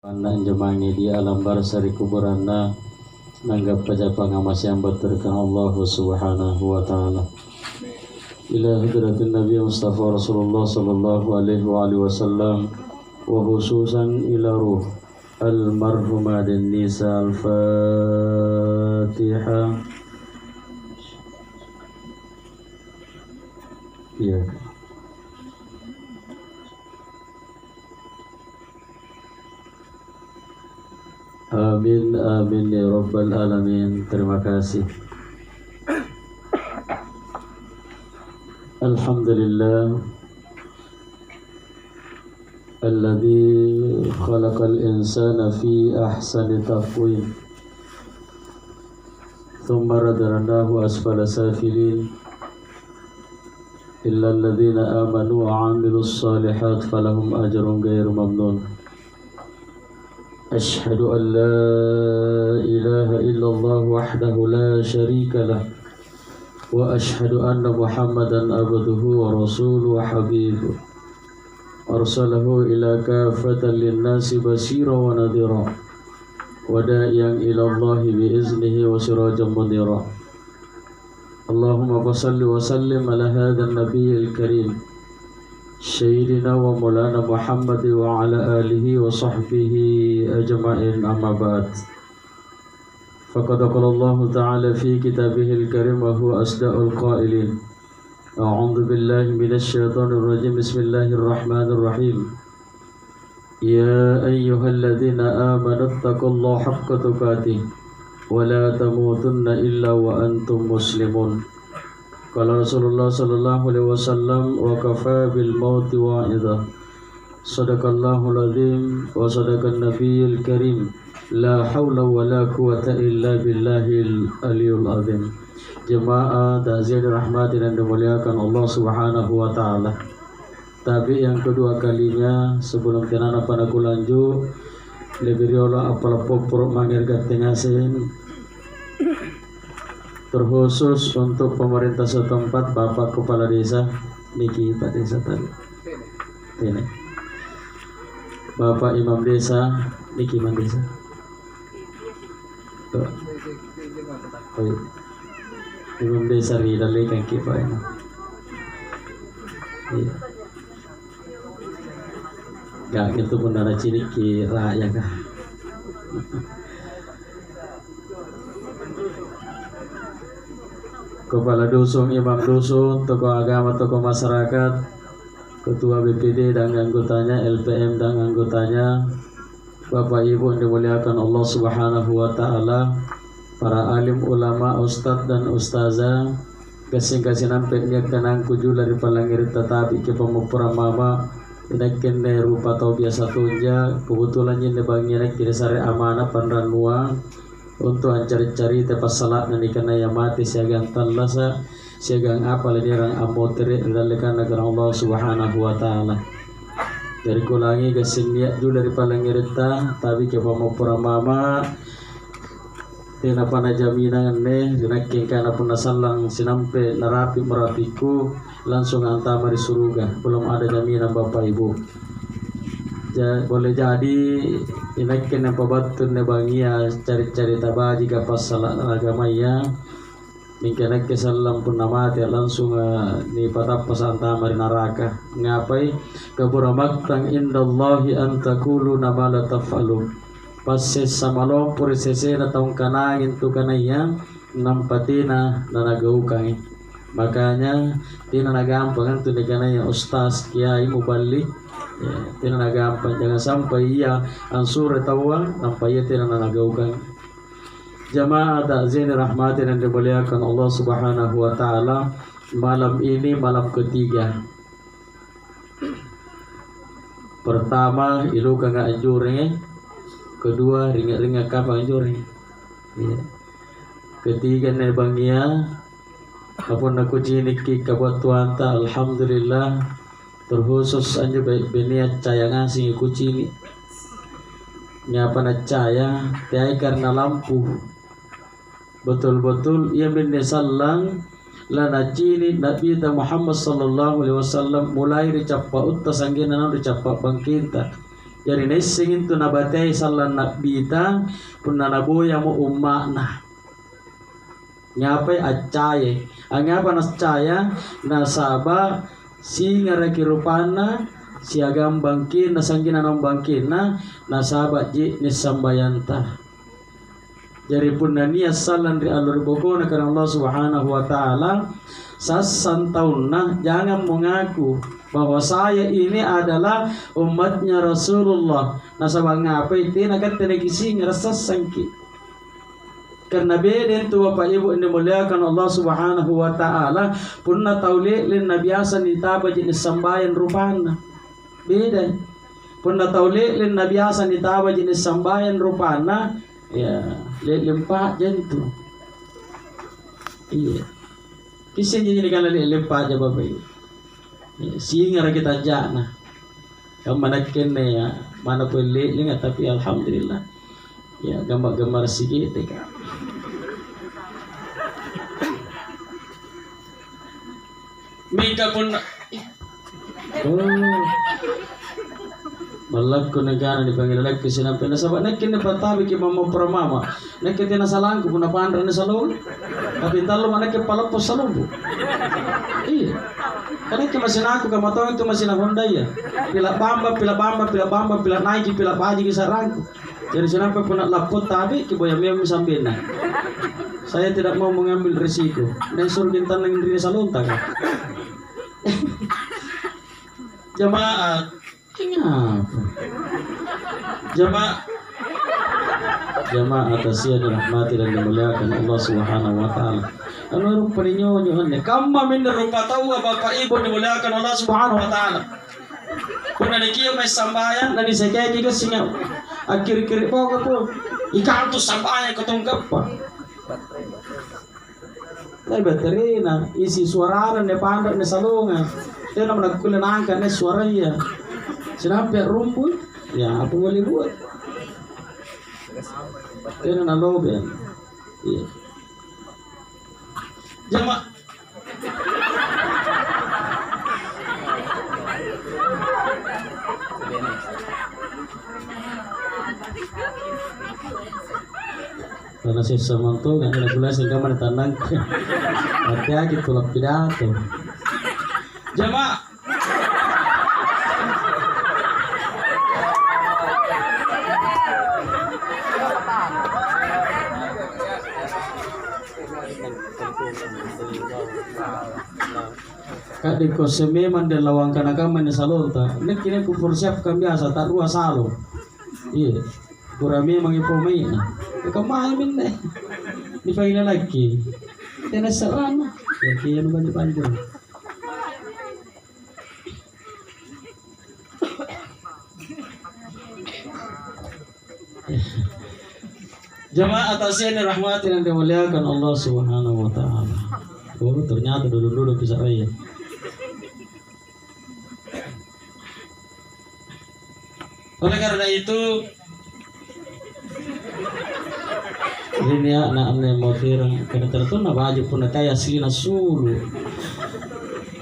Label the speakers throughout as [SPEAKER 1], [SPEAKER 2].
[SPEAKER 1] Anak jemangi di alam barsari kuburanna nanggap pada pangamas yang berterkan Allah subhanahu wa ta'ala ila hadratin Nabi Mustafa Rasulullah sallallahu alaihi wa alihi wasallam wa khususan ila ruh almarhumah dan nisa al-fatihah. Ya. Amin amin ya rabbal alamin. Terima kasih. Alhamdulillah alladzi khalaqal insana fi ahsani taqwim thumma radadnahu asfala safilin illa alladhina amanu wa 'amilus solihat falahum ajrun ghairu mamnun. أشهد أن لا إله إلا الله وحده لا شريك له وأشهد أن محمدا عبده ورسوله وحبيبه أرسله إلى كافة للناس بشيرا ونذيرا وداعيا إلى الله بإذنه وسراجا منيرا. اللهم صل وسلم على هذا النبي الكريم سيدنا ومولانا محمد وعلى آله وصحبه أجمعين. أما بعد فقد قال الله تعالى في كتابه الكريم وهو أصدق القائلين أعوذ بالله من الشيطان الرجيم بسم الله الرحمن الرحيم يا أيها الذين آمنوا اتقوا الله حق تقاته ولا تموتن إلا وأنتم مسلمون. Qala Rasulullah sallallahu alaihi wasallam wa kafa bil mauti wa'idha. Sadaqallahul azim wa sadaqan nabiyil karim. La haula wa la quwata illa billahil aliyul azim. Jemaah ta'ziyah dirahmati dan dimuliakan Allah Subhanahu wa taala. Tapi yang kedua kalinya sebelum tenana pada kulanju lebiriola apal popor mangir gatengasin terkhusus untuk pemerintah setempat, Bapak Kepala Desa niki Pak Desa tadi ini Bapak Imam Desa niki Imam Desa Imam Desa ridale kan ki Pak ini iya gak gitu benar cilik ki rakyat kah Kepala Dusun, Imam Dusun, tokoh agama, tokoh masyarakat, Ketua BPD dan anggotanya, LPM dan anggotanya, Bapak Ibu yang dimuliakan Allah Subhanahu wa taala, para alim ulama, ustadz dan ustazah, kasing-kasinan peknya kenang kuju dari palangir tetapi ke pemupura mama, inakin ne rupa tau biasa tunja, kebetulan ini bagian kiri sare amanah panranua untuk cari-cari tepas salat nanti kena yang mati siagang talasa siagang apa lagi orang amoteri dalekan negara Allah Subhanahu wa taala. Dari kulangi gasin niat juga dari palangirita tapi ke pamopura mama tina pana jaminan ne dinaking kana pun nasalang sinampe narapi merapiku langsung antama di surga. Belum ada jaminan Bapak Ibu. Boleh jadi inakin yang pabatun ne bangia cari-cari tabaji kapas salat agama ya mingkenak kesalam pun namati langsung ni patappas antama di neraka ngapai kaburamatang indallahi antakulu nabala tafalu pases samalo puri sesena taung kanangin tu kanaya nampatina nanagaukai makanya tina nagampang tu ni kanaya ustaz kiai mubalik ya, tidak gampang jangan sampai ia ansur tawa sampai ia tidak nagaukan. Jamaah ta'zin rahmatin yang dimuliakan Allah Subhanahu wa taala, malam ini malam ketiga. Pertama ilu kagak anjurnya, kedua ringat-ringat kapang anjurnya. Ya. Ketiga nebangia apun aku cinik kabuat tuanta alhamdulillah terkhusus aja baik beniat caya ngasih kucing nyapa na caya tiai karena lampu betul-betul ia benda salang lana cini Nabi Muhammad sallallahu alaihi wasallam mulai dicapa utta sanggina dicapa bangkita Jadi nesingin tu nabatay salan nabita punna nabuya mo umakna. Ngapay accaye. Ang ngapa nascaya nasaba singa rakirupana siagam bangkin nasangkina ng bangkin na nasaba ji nisambayanta. Jadi punna niya salan ri alur boko na karang Allah Subhanahu wa taala sasantaun na jangan mengaku bahwa saya ini adalah umatnya Rasulullah. Nasaba ngapa itu nakat tenegisi ngerasa sangki. Karena beda itu Bapak Ibu yang dimuliakan Allah Subhanahu wa taala punna tauli lin nabiasa nitaba jenis sambayan rupana. Beda. Punna tauli lin nabiasa nitaba jenis sambayan rupana ya lempak jentu. Iya. Kisah jadi kalau lempak aja Bapak Ibu. Ya, singa kita jana. Yang mana kene ya, mana boleh lingat tapi alhamdulillah. Ya gambar-gambar sikit dekat. Mika pun Malak ko negara dipanggil lagi sinampai nasabak nakin na patabi ki mama pramama nakin tina salangku pun napandra na salong tapi talo mana ke palapos salong bu iya karena ke masih aku kamatong itu masih na Honda ya pila bamba pila naiki pila paji ki sarangku jadi sinampai pun lapot tabi ki boya miyam sambil na saya tidak mau mengambil risiko dan suruh gintan ng diri salong tak jamaah Jamaah atas yang dirahmati dan dimuliakan Allah Subhanahu wa taala. Anu rupa ninyo-nyohannya. Kamma min rupa tawa Bapak Ibu dimuliakan Allah Subhanahu wa taala. Kuna dikiyo may sambayan na disegay juga singa. Akhir-akhir po ko. Ikaw to sambayan ko tunggap pa. Ay baterina isi suara ne pandak ne salunga. Dia naman nagkulanangkan ne suara ya. Sinapya rumput, ya apa boleh buat? Kena naloben, iya. Jamaah. Karena saya semantu nggak ada gula sehingga mana tanang. Hati-hati tulak pidato. Jamaah. Kak di koseme mandel lawang kanakaman ni salonta. Nek kini ku persiapkan biasa tak ruas salo. Iya. Kurami mangipomay na. Kamay min na. Di pa lagi. Tena sarana. Ya kaya naman di panjo. Jamaah atasnya ini rahmatin yang dimuliakan Allah Subhanahu wa taala. Oh, ternyata duduk-duduk bisa raya. Oleh karena itu ini ya na amne motirang karena tertu na baju pun kaya sina sulu.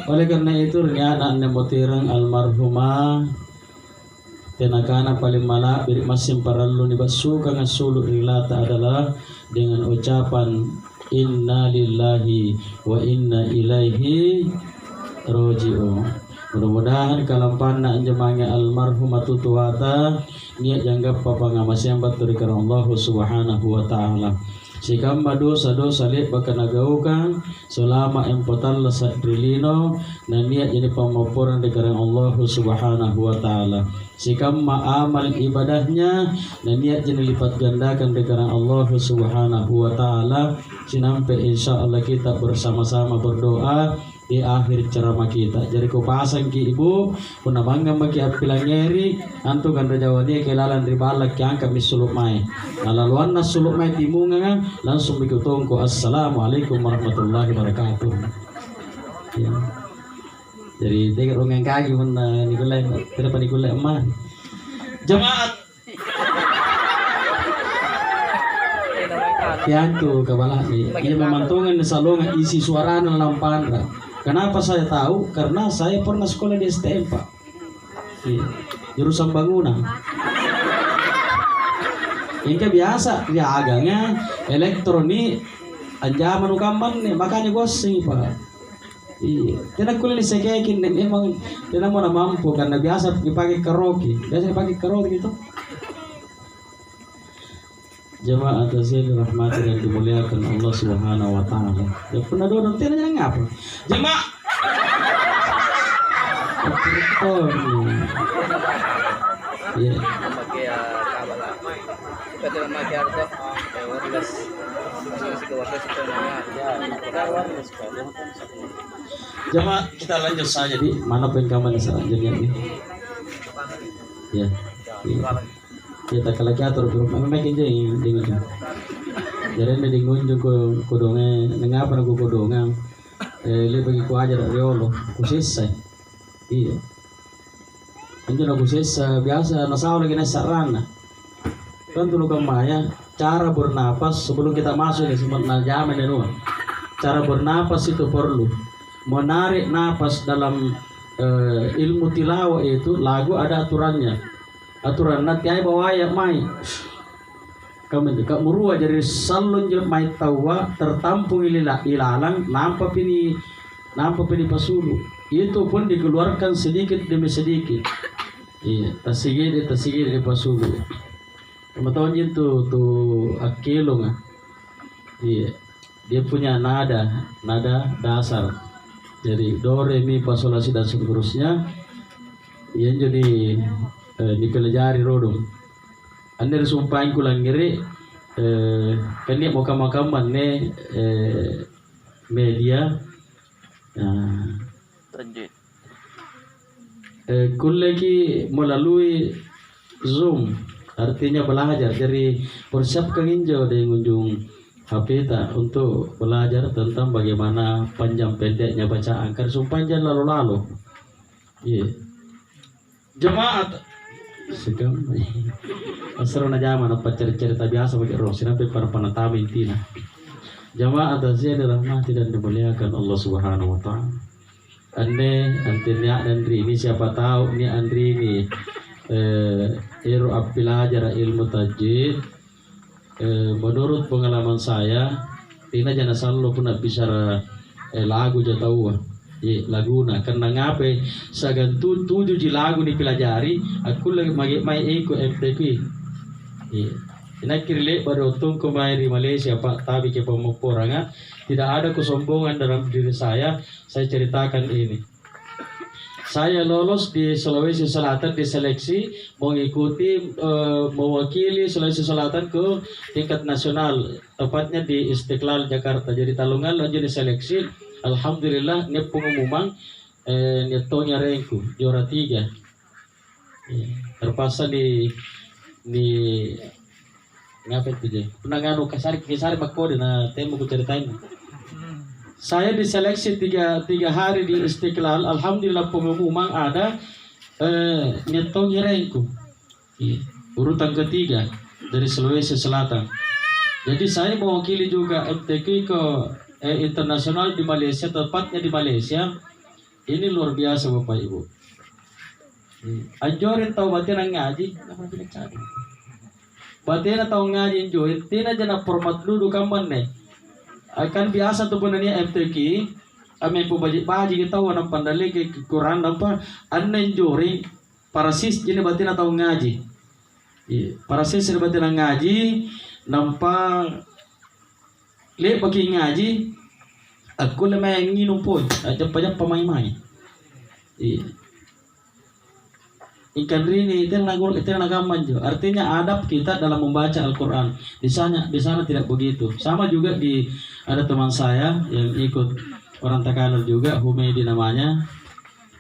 [SPEAKER 1] Oleh karena itu ya na amne motirang almarhumah tenakana paling mana birik masim parallu ni basuka ngasulu rilata adalah dengan ucapan inna lillahi wa inna ilaihi raji'un. Mudah-mudahan kalampan na jemangnya almarhumah tutuwata niat janggap papangamasyan baturi karang Allah Subhanahu wa taala. Sikam dosa-dosa liat baka nagaukan selama empotal sa drilino na niat jadi pamapuran di karang Allah Subhanahu wa taala. Sikam maamal ibadahnya na niat jadi lipat gandakan di karang Allah Subhanahu wa taala. Sinampai insyaallah kita bersama-sama berdoa di akhir ceramah kita. Jadi ko pasang ki ibu puna bangga maki apilangeri antu kan Jawa dia kelalan ribalak yang kami suluk mai. Nalaluan na suluk mai timunga langsung bikutong ko assalamualaikum warahmatullahi wabarakatuh. Ya. Jadi dia rongeng kaki pun nikulai tidak pa nikulai emah. Jemaat Tiantu kabalah ni. Ini memantungan salongan isi suara dalam pandra. Kenapa saya tahu? Karena saya pernah sekolah di STM Pak. Iya. jurusan bangunan. Ini biasa ya agaknya elektronik anjaman ukaman nih makanya gosing pak. Iya, tidak kuliah disekekin dan emang tidak mau mampu karena biasa dipakai karaoke, biasa dipakai karaoke gitu. Jemaah tasir rahmati dan dimuliakan Allah Subhanahu wa taala. Ya pernah dodong tidak jangan ngapa. Jemaah. Oh, iya. Jemaah kita lanjut saja di mana pengaman selanjutnya ini. Ya. Kita kalau atur grup memang kinje dengan. Jadi ini ngunjuk ko donge ngapa ko kodongan. Li bagi ko aja dari Allah, kusisa. Iya. Anjir aku biasa nasaw lagi nasarana. Kan dulu kemaya cara bernapas sebelum kita masuk di sebenarnya zaman itu. Cara bernapas itu perlu menarik napas dalam ilmu tilawah itu lagu ada aturannya. Aturan nanti ay bawa ya mai. Kami dekat murua jadi salun je mai tawa tertampung ilalang nampak ini pasulu. Itu pun dikeluarkan sedikit demi sedikit. Iya, tasigir di pasulu. Kamu tahu itu tuh akilung. Iya, dia punya nada dasar. Jadi do re mi fa sol la si dan seterusnya. Yang jadi dipelajari rodong. Anda sumpahin kulang ngiri kan dia mau kamakaman ne media. Kulleki melalui Zoom artinya belajar dari persiapkan injau dari ngunjung HP untuk belajar tentang bagaimana panjang pendeknya bacaan kan panjang lalu iya jemaat segam asal zaman apa cerita biasa bagi roh sinampai para penatama intina jemaat azza dirahmati dan dimuliakan Allah Subhanahu wa taala. Ande antinya Andri ini siapa tahu ini Andri ini belajar ilmu tajwid. Menurut pengalaman saya tina jangan selalu pernah bicara lagu jauh laguna karena ngape sagan tujuh lagu dipelajari aku lagi mai ikut FTP ini kirle baru tunggu mai di Malaysia Pak tapi ke pemupurangan tidak ada kesombongan dalam diri saya ceritakan ini saya lolos di Sulawesi Selatan diseleksi mengikuti mewakili Sulawesi Selatan ke tingkat nasional tepatnya di Istiqlal Jakarta jadi Talungan lanjut diseleksi alhamdulillah ini pengumuman netonya rengku juara 3 terpaksa di ngapa itu je penanganu kasari makode na temu ku ceritain saya diseleksi tiga hari di Istiqlal alhamdulillah pengumuman ada netonya rengku urutan ketiga dari Sulawesi Selatan jadi saya mewakili juga MTQ ke internasional di Malaysia tepatnya di Malaysia ini luar biasa Bapak Ibu anjorin tahu batin ang ngaji batin tahu ngaji anjorin tina jana format dulu kaman nih akan biasa tuh punanya MTQ ame po baji kita wanang pandali ke Quran apa anne anjorin parasis jini batin tahu ngaji parasis ini batin ang ngaji nampak le bagi ngaji aku lemah nginum pun aja pemain-main ikan rini itu nagaman juga artinya adab kita dalam membaca Al-Quran di sana tidak begitu sama juga ada teman saya yang ikut orang Takalar juga Humaydi namanya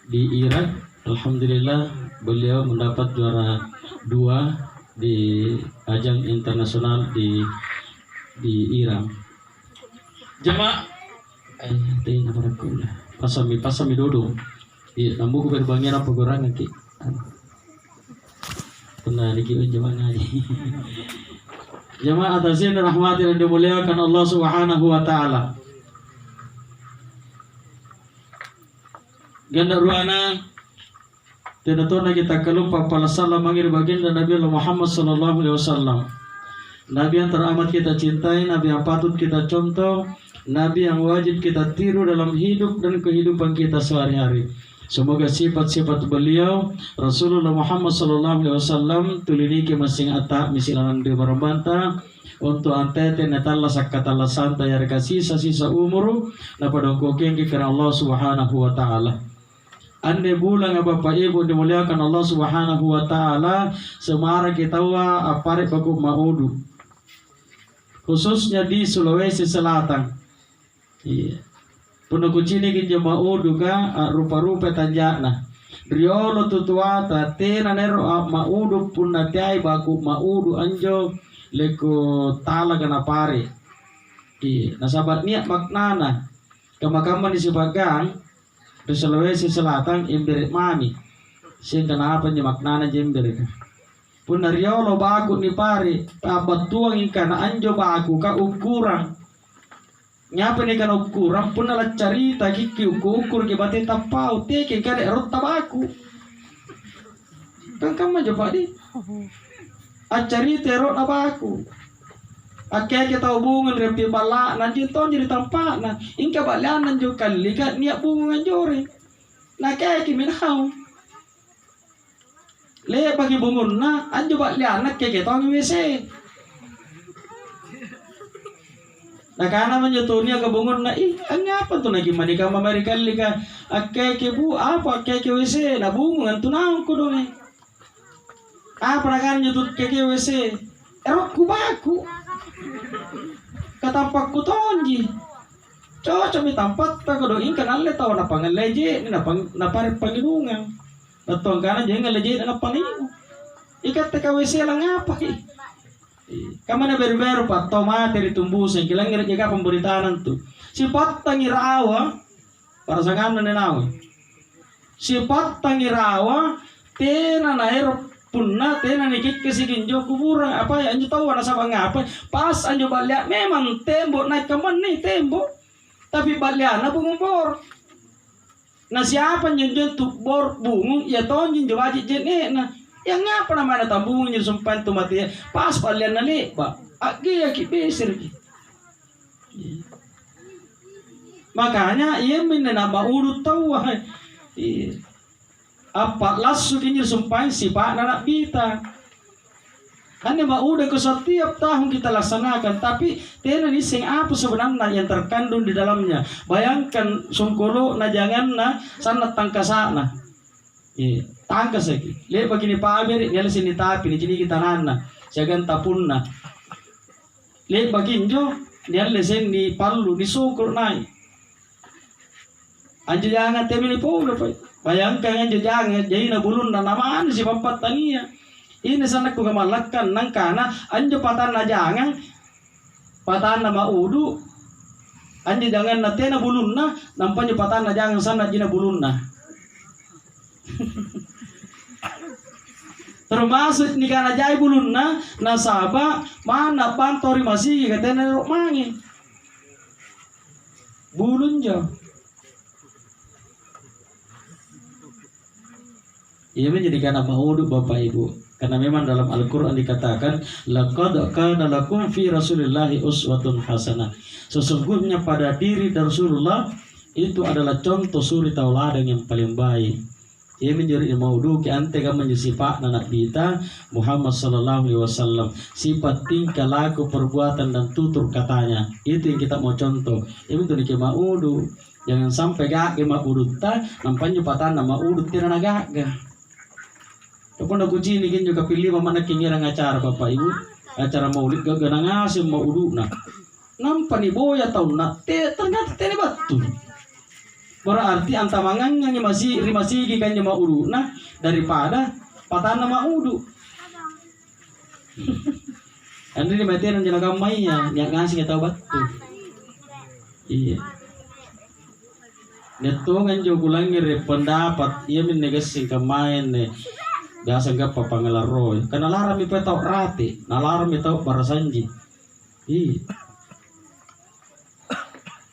[SPEAKER 1] di Irak alhamdulillah beliau mendapat juara 2 di ajang internasional di Irak jemaah tinggal berkulah pasami dodo nambu ku berbangian apa gorangan ki pernah diki jemaah ngaji jemaah atasin rahmati dan dimuliakan Allah Subhanahu wa taala ganda ruana Tentunya kita kelumpa pala salam mangir baginda Nabi Muhammad sallallahu alaihi wasallam. Nabi yang teramat kita cintai, Nabi yang patut kita contoh, Nabi yang wajib kita tiru dalam hidup dan kehidupan kita sehari-hari. Semoga sifat-sifat beliau Rasulullah Muhammad sallallahu alaihi wasallam tulidiki masing atak misilanan di barabanta untuk antete netalla sakkatalla santa yar kasisa sisa umuru na padongkokeng karena Allah Subhanahu wa taala. Ande bulan Bapak Ibu dimuliakan Allah Subhanahu wa taala, semara kita wa apare baku maudu. Khususnya di Sulawesi Selatan. Iya. Puno kucini kin maudu ka rupa-rupa tanjana. Riolo tutuata tena nero maudu punna tiai baku maudu anjo leko tala kana pare. Iya, nasabat niat maknana. Kama-kama di sebagang di Sulawesi Selatan imbere mami sehingga apa nya maknana jembere pun riolo baku ni pare abatuang ikan anjo baku ka ukuran nyapa ni kan ukuran pun ala carita kiki ukur ke bate tapau teke kare rot tabaku kan kamu coba di acarita rot tabaku Akhirnya kita hubungan repi balak nanti ton jadi tampak na ingka balian nanti kali kan niat hubungan jore na kayak kimin hau le bagi bungun na anjo balian nak kayak kita ngi WC na kana menyetunia ke bungun na apa tuh na gimana ka Amerika lika akhirnya bu apa kayak WC na bungun tu na ko dong apa na kan nyetut kayak WC erok kubaku katampak ku tonji cocok mi tampat ta ko doing kan alle taw na pangaleje ni na pare pangidungan atong kana je ngaleje na paningo ikat ka WC lang apa ki kamana beru-beru pa tomate ditumbusin kilang ngira jaga pemberitaan tu sifat tangirawa para sangan nenawi sifat tangirawa tena na ero punna tena nikik kesigin jo kuburan apa ya anjo tahu nasa apa pas anjo balik memang tembok naik kemen nih tembok tapi baliana bungumpor nah siapa nyenjen tuh bor bungung ya tonjin jo wajib jene nah yang ngapa namanya tambung nyer sumpan tu mati pas baliana le pak agi ya ki besir ki makanya ia minna nama urut tahu apa lasu kinir sumpah si pak anak kita hanya mau udah ke setiap tahun kita laksanakan tapi tena ini sing apa sebenarnya yang terkandung di dalamnya bayangkan sungkuru na jangan na sana tangkasana tangkas lagi lihat begini pak abir nyala sini tapi di sini kita nana jangan tapunna lihat baginjo nyala sini palu di sungkur naik anjo jangan temini pula pak bayangkan yang jangan jadi na bulun na naman si pampat tania ini sana ko gamalakan nang kana anjo patan na jangan patan na maudu anjo jangan na tena bulun na nampanyo patan na jangan sana jina bulun na termasuk ni kana jai bulun na nasaba mana pantori masih katena rok mangi bulun jo ia menjadikan nama uduk Bapak Ibu karena memang dalam Al-Quran dikatakan laqad kana lakum fi rasulillahi uswatun hasanah sesungguhnya pada diri Rasulullah itu adalah contoh suri tauladan yang paling baik ia menjadi maudhu ke ante ka menyifat anak kita Muhammad sallallahu alaihi wasallam sifat tingkah laku perbuatan dan tutur katanya itu yang kita mau contoh itu di maudhu jangan sampai gak ke maudhu ta nampaknya patah nama maudhu tidak nagak kapon aku cini kan juga pilih mana kingira acara Bapak Ibu acara maulid gak gana ngasih mau udu na nampak nih boya tahun na ternyata tene batu berarti antamangannya masih kan mau udu na daripada patah nama udu andi mati nang jaga mainya yang ngasih kita batu iya neto kan jo kulangi pendapat ia menegasi kemain nih biasa enggak papa ngelaroi karena larang itu tau rati nalarang itu barasanji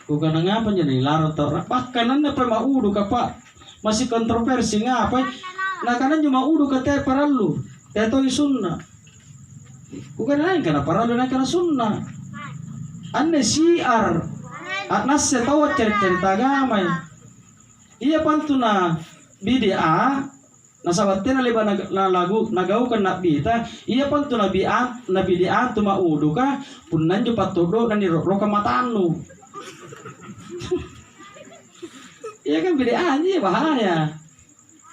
[SPEAKER 1] bukan ngapa jadi larang tau bahkan anda pernah udu kapa masih kontroversi ngapa Nah karena cuma udu kata paralu, tetoi sunnah. Bukan lain karena paralu lain karena sunnah. Ane syiar, anas tahu cerita agama. Iya pantuna bid'ah, nasawatin leba na lagu nagau kan nabi ta. Iya pantuna bid'ah tu maudu ka punan jo patodo dan di roka matanu. Iya kan bid'ah aja bahaya.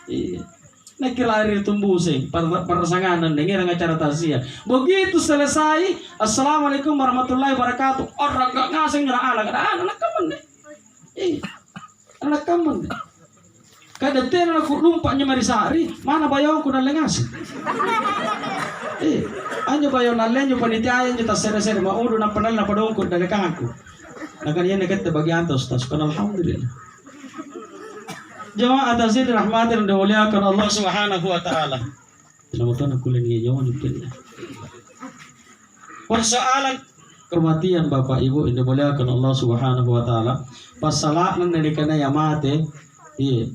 [SPEAKER 1] Iya. Nak lari tumbusing persanganan dengan acara tasya. Begitu selesai, assalamualaikum warahmatullahi wabarakatuh. Orang gak ngasih anak kaman deh. Anak kaman deh. Kada tena aku lumpaknya mari sari, mana bayang ku dan lengas. Anjo bayang nalen jo panitia yang kita sere-sere mau udah panal na padong ku daga kangaku. Nakan yan nakat bagi antos tas kan alhamdulillah. Jamaah atasnya dirahmati dan dimuliakan Allah Subhanahu wa taala. Selamat aku lagi jawab itu. Persoalan kematian Bapak Ibu yang dimuliakan Allah Subhanahu wa taala. Pasalaan dari kana ya mate. Iya.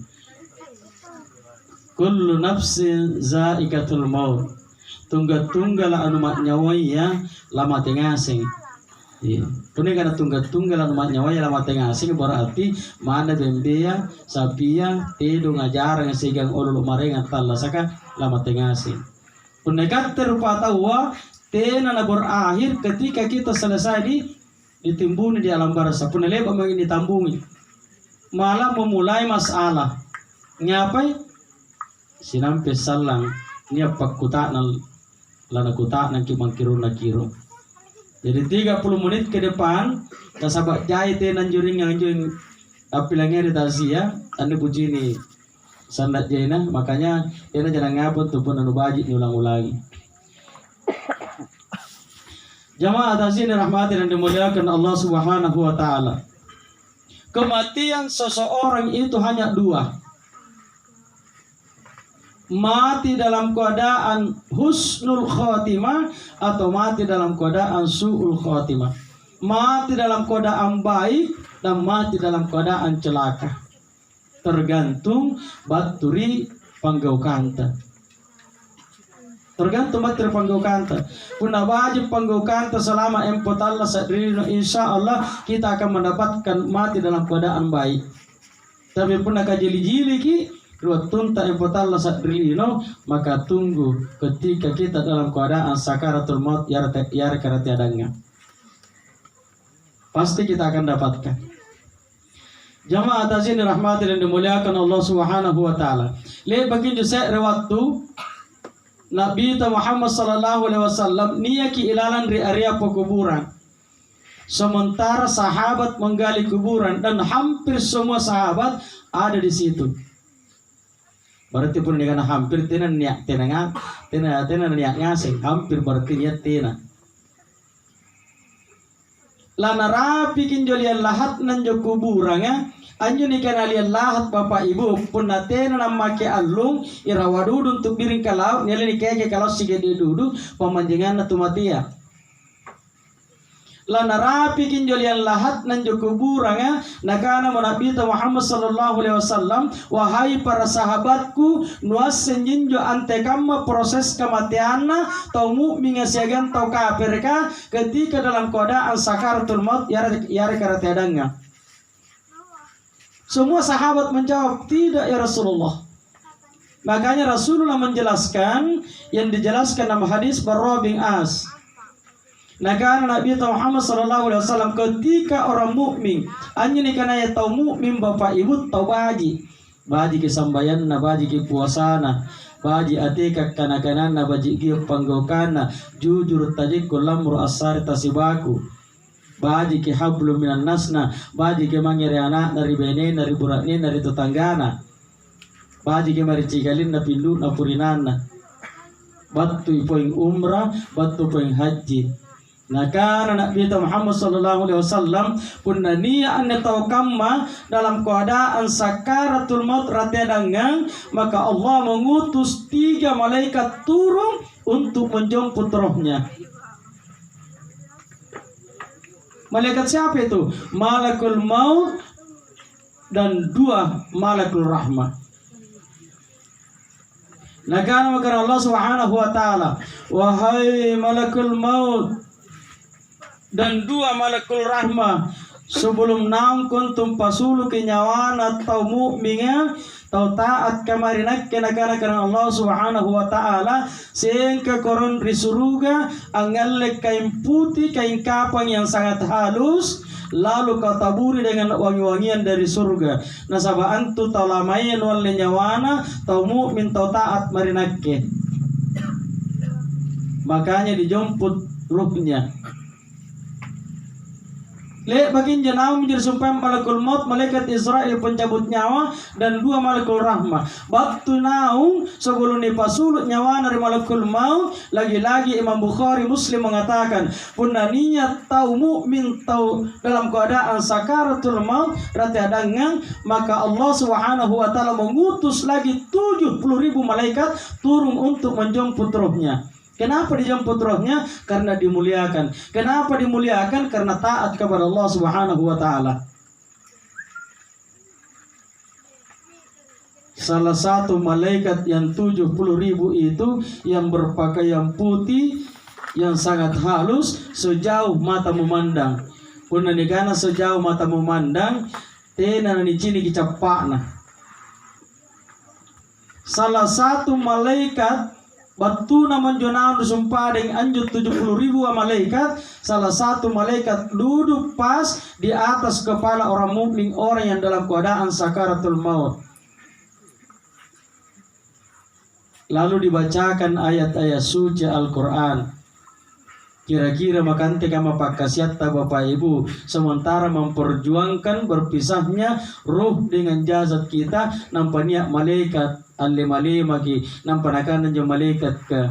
[SPEAKER 1] Kullu nafsin za'iqatul maut. Tunggal-tunggal anu mak nyawai ya lama tengasing. Iya. Pune kana tunggal-tunggal anu mak nyawai lama tengasing berarti mana bembea sapia tedo ngajarang sigang ulul marengan talla saka lama tengasing. Pune kater patawa tena na berakhir ketika kita selesai ditimbuni di alam barza. Pune leba mangin ditambungi. Malah memulai masalah. Ngapai? Sinampe salang niya pagkutaan lana kutaan kimang kiro na kiro. Jadi 30 menit ke depan kasabak jahit nanjuring nanjuring apilangnya retazia anu bujini sandat jaina makanya yana jangan ngapot tuh pun anu baji ulang-ulangi. Jamaah atasini rahmati dan dimuliakan Allah Subhanahu wa taala. Kematian seseorang itu hanya dua. Mati dalam keadaan husnul khotimah atau mati dalam keadaan su'ul khotimah. Mati dalam keadaan baik dan mati dalam keadaan celaka. Tergantung baturi panggaukanta. Tergantung baturi panggaukanta. Puna wajib panggaukanta selama empot Allah sadrino insya Allah kita akan mendapatkan mati dalam keadaan baik. Tapi puna kajili-jili ki dua tunta empotalla sadrilino maka tunggu ketika kita dalam keadaan sakaratul maut yar karate adanya pasti kita akan dapatkan. Jamaah atasini rahmati dan dimuliakan Allah Subhanahu wa taala. Le baginda saya waktu Nabi Muhammad sallallahu alaihi wasallam niyaki ilalan ri area kuburan. Sementara sahabat menggali kuburan dan hampir semua sahabat ada di situ. Berarti pun dengan hampir tenan niat tenang niat ngasing hampir berarti niat tenan. Lana rapi kinjolian lahat nanjo kuburanga anjo ni kana lian lahat Bapak Ibu pun natena namake alung irawadudu untuk biring kalau nyali ni keke kalau sige dudu pemanjangan natu matia. Lana rapi kinjolian lahat nanjo kuburanga nakana Nabi Muhammad sallallahu alaihi wasallam wahai para sahabatku nuas senjinjo ante kama proses kematianna tau mukmin siagan tau kafir ka ketika dalam keadaan sakaratul maut yare karatedanga. Semua sahabat menjawab tidak ya Rasulullah. Makanya Rasulullah menjelaskan yang dijelaskan dalam hadis Barra bin As. Nakana Nabi Muhammad sallallahu alaihi wasallam ketika orang mukmin anjing kana ya tau mukmin Bapak Ibu tau baji ke sambayanna baji ke puasana baji atika kana-kanana baji ke panggokana jujur tajik lamru asar tasibaku baji ke hablu minan nasna baji ke mangere anak dari bene dari burakne dari tetanggana baji ke mari cigalin na pindu na purinana batu poing umrah batu poing haji. Nakana Nabi Muhammad sallallahu alaihi wasallam punna niya an tau kamma dalam keadaan sakaratul maut ratedangang maka Allah mengutus 3 malaikat turun untuk menjemput rohnya. Malaikat siapa itu? Malakul maut dan 2 malakul rahmah. Nakana maka Allah Subhanahu wa taala, wahai malakul maut dan dua malakul rahmah, sebelum naung kuntum pasulu kenyawana tau mu'minga tau taat kamarinak kenakana karena Allah Subhanahu wa taala sehingga koron risuruga angalek kain putih kain kapang yang sangat halus lalu kau taburi dengan wangi-wangian dari surga. Nasaba antu tau lamayan wal nyawana tau mu'min tau taat marinakke. Makanya dijemput ruhnya. Bagian jenama menjadi sumpah malakul maut, malaikat Israel pencabut nyawa dan dua malakul rahmah. Waktu naung sebelum dipasulut nyawa dari malakul maut, lagi-lagi Imam Bukhari Muslim mengatakan, punaninya tahu mukmin tahu dalam keadaan sakaratul maut rati adangan, maka Allah Subhanahu wa taala mengutus lagi 70.000 malaikat turun untuk menjemput rohnya. Kenapa dijemput rohnya? Karena dimuliakan. Kenapa dimuliakan? Karena taat kepada Allah Subhanahu wa taala. Salah satu malaikat yang 70.000 itu yang berpakaian putih yang sangat halus sejauh mata memandang. Puna negana sejauh mata memandang tena ni cini kicapana. Salah satu malaikat batu naman jonan sumpah dengan anjut 70.000 malaikat. Salah satu malaikat duduk pas di atas kepala orang mukmin, orang yang dalam keadaan sakaratul maut. Lalu dibacakan ayat-ayat suci Al-Quran. Kira-kira makante kama pakasiatta Bapak Ibu, sementara memperjuangkan berpisahnya ruh dengan jasad kita, nampaknya malaikat al-lima ki nampanakan ng malaikat ka.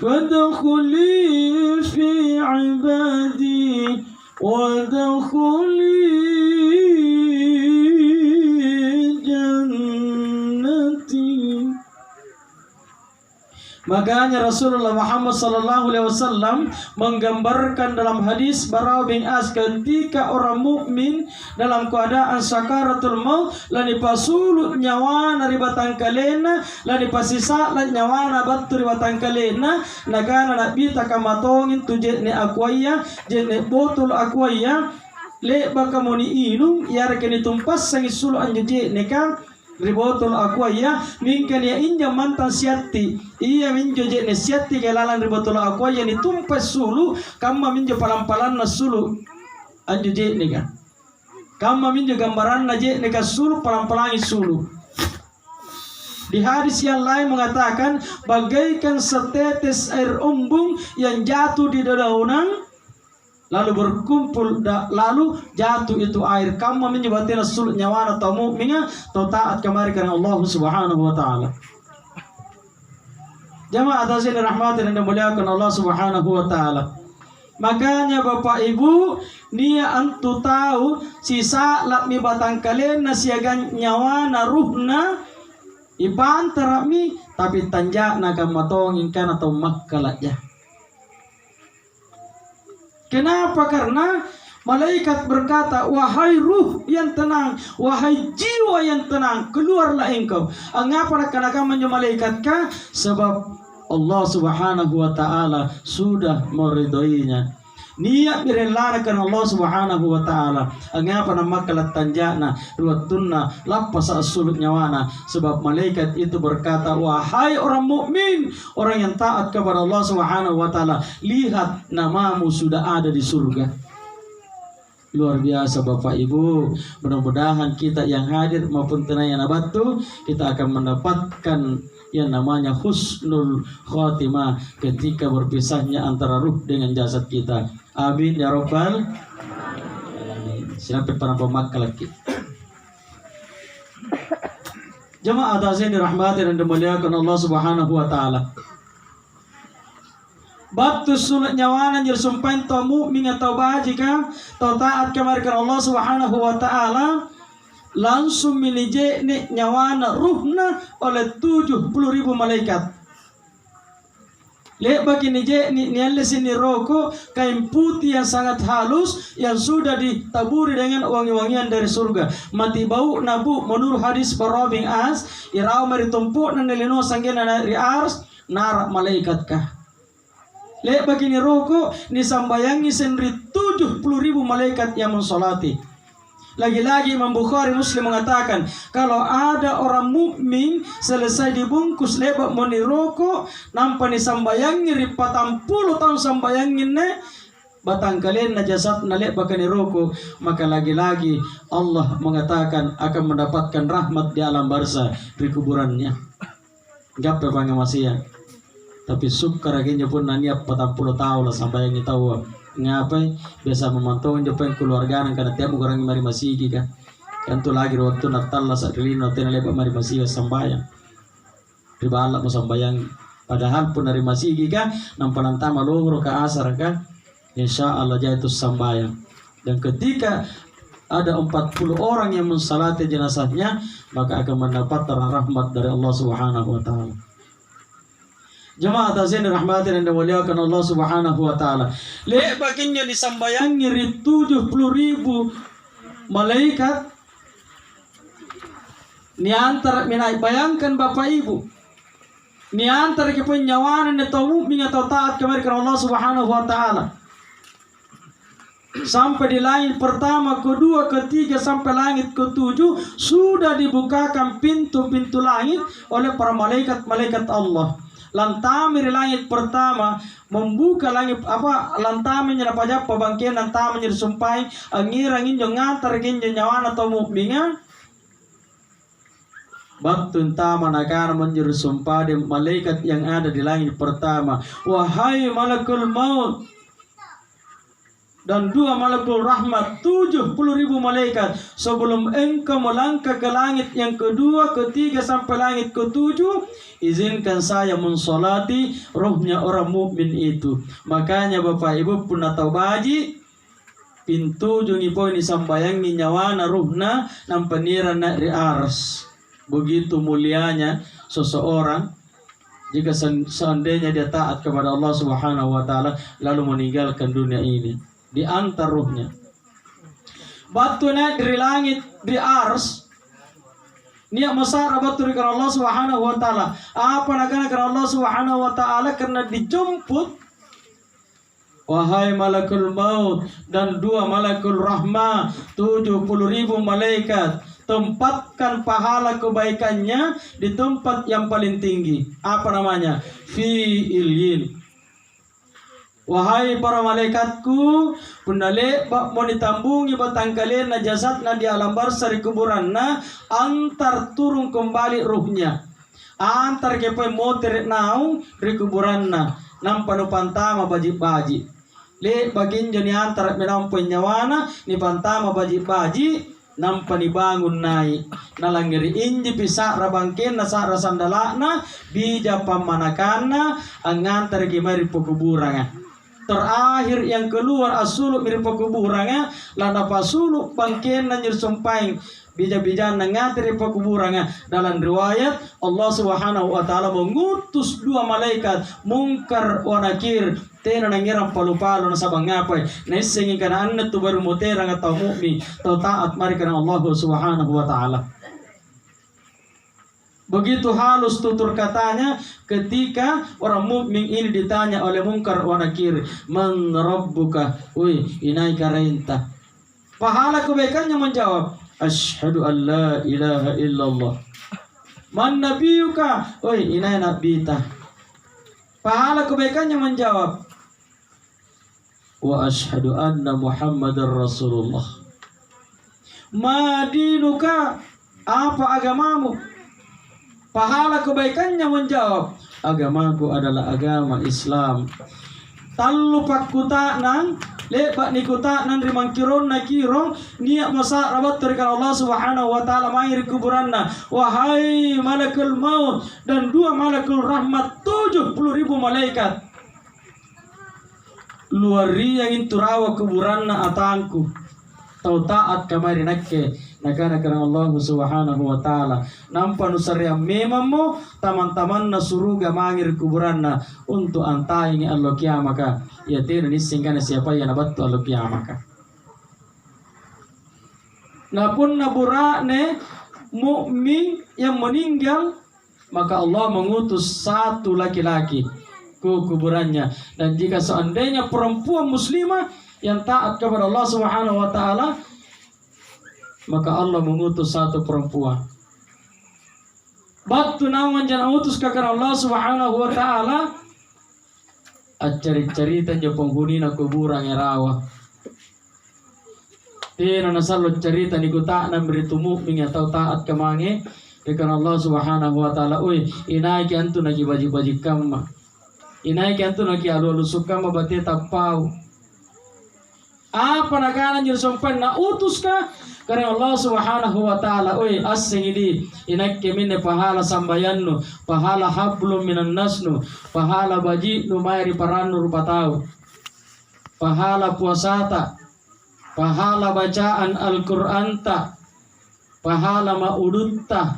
[SPEAKER 1] فادخلي في عبادي وادخلي جنتي. Makanya Rasulullah Muhammad SAW menggambarkan dalam hadis Bara bin As, ketika orang mukmin dalam keadaan sakaratul maut lani pasulut nyawana ribatang kalena lani pasisa la nyawana batu ribatang kalena nagana nabita kamatongin tujet ne akwaya jene botol akwaya le bakamoni inum yara keni tumpas sangi sulu anje neka ribotol akwaya mingkan ya inja mantan siati iya minjo je ne siati kelalan ribotol akwaya ni tumpas sulu kama minjo palam-palan na sulu anje je neka kama minjo gambaran na je neka sulu palam-palangi sulu. Di hadis yang lain mengatakan bagaikan setetes air embung yang jatuh di dedaunan lalu berkumpul lalu jatuh itu air kamu menyebabkan sulut nyawana atau mukminnya atau taat kemari karena Allah Subhanahu wa taala. Jamaah hadirin rahmatin yang dimuliakan Allah Subhanahu wa taala. Makanya Bapak Ibu, nia antu tahu sisa lakmi batang kalian nasiagan nyawana ruhna ibantara mi tapi tanja naga matongin kan atau makkalajah. Kenapa? Karena malaikat berkata, wahai ruh yang tenang, wahai jiwa yang tenang, keluarlah engkau. Angapa nak malaikat kah? Sebab Allah Subhanahu wa taala sudah meridhoinya. Niat direlakan Allah Subhanahu wa taala. Angapa nama kalat tanjana ruwatunna lapas sulut nyawana. Sebab malaikat itu berkata, wahai orang mukmin, orang yang taat kepada Allah Subhanahu wa taala, lihat namamu sudah ada di surga. Luar biasa Bapak Ibu. Mudah-mudahan kita yang hadir maupun yang nabatu, kita akan mendapatkan yang namanya husnul khotimah ketika berpisahnya antara ruh dengan jasad kita. Amin ya rabbal alamin. Siapa para pemakaian lagi? Jemaah yang dirahmati dan dimuliakan Allah Subhanahu wa taala. Batu sulit nyawana jir sumpain to mukmin atau bajika to taat kemarkan Allah Subhanahu wa taala langsung minije ni nyawana ruhna oleh 70.000 malaikat. Le bagi nije ni nialle sini roko kain putih yang sangat halus yang sudah ditaburi dengan wangi-wangian dari surga. Mati bau nabu menurut hadis Bara bin As irau mari tumpuk nan leno sanggena dari ars narak malaikat kah. Le bagi ni roko ni sambayangi sendiri 70.000 malaikat yang mensolati. Lagi-lagi Imam Bukhari Muslim mengatakan kalau ada orang mukmin selesai dibungkus lebak moni roko nampak ni sambayangi ripat 40 tahun sambayangin ne batang kalian najasat na lebak ni roko, maka lagi-lagi Allah mengatakan akan mendapatkan rahmat di alam barzah di kuburannya. Gape bang masih tapi suka raginya pun naniap 40 tahun lah sampai yang tahu ngapai biasa memantau Jepang keluarga karena tiap orang mari masih kan tu lagi waktu Natal lah saat ini nanti lepas mari masih sambayang riba mau sambayang padahal pun dari masih kan nampalan tama lohro ke asar kan insya Allah jatuh sambayang. Dan ketika ada 40 orang yang mensalati jenazahnya maka akan mendapat rahmat dari Allah Subhanahu wa taala. Jemaah tazin rahmatin dan dimuliakan Allah Subhanahu wa taala. Le baginya disambayangi 70.000 malaikat. Ni antara minai bayangkan Bapak Ibu. Ni antara kepenyawanan atau mukmin atau taat kepada Allah Subhanahu wa taala. Sampai di langit pertama, kedua, ketiga sampai langit ketujuh sudah dibukakan pintu-pintu langit oleh para malaikat-malaikat Allah. Lantamir langit pertama membuka langit lantamir apa aja pabangkian lantamir sumpai angin jo ngantar ginjo nyawana atau mukminga batun tama akan menjadi sumpah di malaikat yang ada di langit pertama, wahai malakul maut dan 2 malakul rahmat, 70.000 malaikat sebelum engkau melangkah ke langit yang kedua, ketiga sampai langit ketujuh, izinkan saya mensolati rohnya orang mukmin itu. Makanya Bapak Ibu pun tahu baji pintu jungi poin sambayangi nyawana ruhna nampaniran na ars. Begitu mulianya seseorang jika seandainya dia taat kepada Allah Subhanahu wa taala lalu meninggalkan dunia ini. Di antar ruhnya batu naik dari langit di ars niat masara batu dari Allah Subhanahu wa taala apa nagana karena Allah Subhanahu wa taala karena dijemput wahai malakul maut dan 2 malakul rahmah 70.000 malaikat tempatkan pahala kebaikannya di tempat yang paling tinggi apa namanya fi ilyin. Wahai para malaikatku, punale mau ditambungi batang kalian na jasad na di alam barzah di kuburan na antar turun kembali ruhnya. Antar kepai motor naung di kuburan na nampak no pantama baji-baji. Le bagin jani antar menampai nyawana ni pantama baji-baji nampak ni bangun naik nalangiri inji pisah rabangken na sa rasandalana bija pamanakana angantar gimari kuburan. Terakhir yang keluar asuluk mirip kuburannya lada pasuluk bangken nanjir sumpaing bija-bija nangatiri kuburannya. Dalam riwayat Allah Subhanahu wa taala mengutus 2 malaikat Munkar wa Nakir tena nangiram palu-palu na sabang ngapai naisingin kana anna tu baru muterang atau mukmin atau taat mari kana Allah Subhanahu wa taala. Begitu halus tutur katanya ketika orang mukmin ini ditanya oleh Munkar wa Nakir, "Man rabbuka?" Woi, inai karenta. Pahala kebaikannya menjawab, "Asyhadu an la ilaha illallah." "Man nabiyuka?" Woi, inai nabita. Pahala kebaikannya menjawab, wa asyhadu anna Muhammadar Rasulullah. Ma dinuka, apa agamamu? Pahala kebaikannya menjawab, agamaku adalah agama Islam. Tallu pakuta nang lepak nikuta nang rimang kiron na kirong niat masa rabat terikan Allah Subhanahu wa taala mahir kuburanna. Wahai malakul maut dan 2 malakul rahmat, 70.000 malaikat luar yang inturawa kuburanna atangku. Tau taat kamari nakke nakana karena Allah Subhanahu wa taala nampa nusarya memammo taman-taman na suruga mangir kuburanna untuk antai Allah kiamaka ya tena nisingkan siapa yang nabattu Allah kiamaka. Napun nabura ne mukmin yang meninggal maka Allah mengutus 1 laki-laki ke kuburannya, dan jika seandainya perempuan muslimah yang taat kepada Allah Subhanahu wa taala maka Allah mengutus 1 perempuan. Batu nawan jangan utus kakak Allah Subhanahu wa taala acari-carita je penghuni na kuburan erawa. Tena nasallo cerita ni kuta na beritumu ming atau taat kemange karena Allah Subhanahu wa taala oi inai ki antu na baji-baji kamma. Inai ki antu na ki alu sukama bate tapau. Apa nakanan yung sumpan na utus ka karena Allah Subhanahu wa taala oi asing ini inakke minne pahala sambayannu pahala hablum minan nasnu pahala baji nu mairi parannu rupatau pahala puasata pahala bacaan Al-Qur'anta pahala maudutta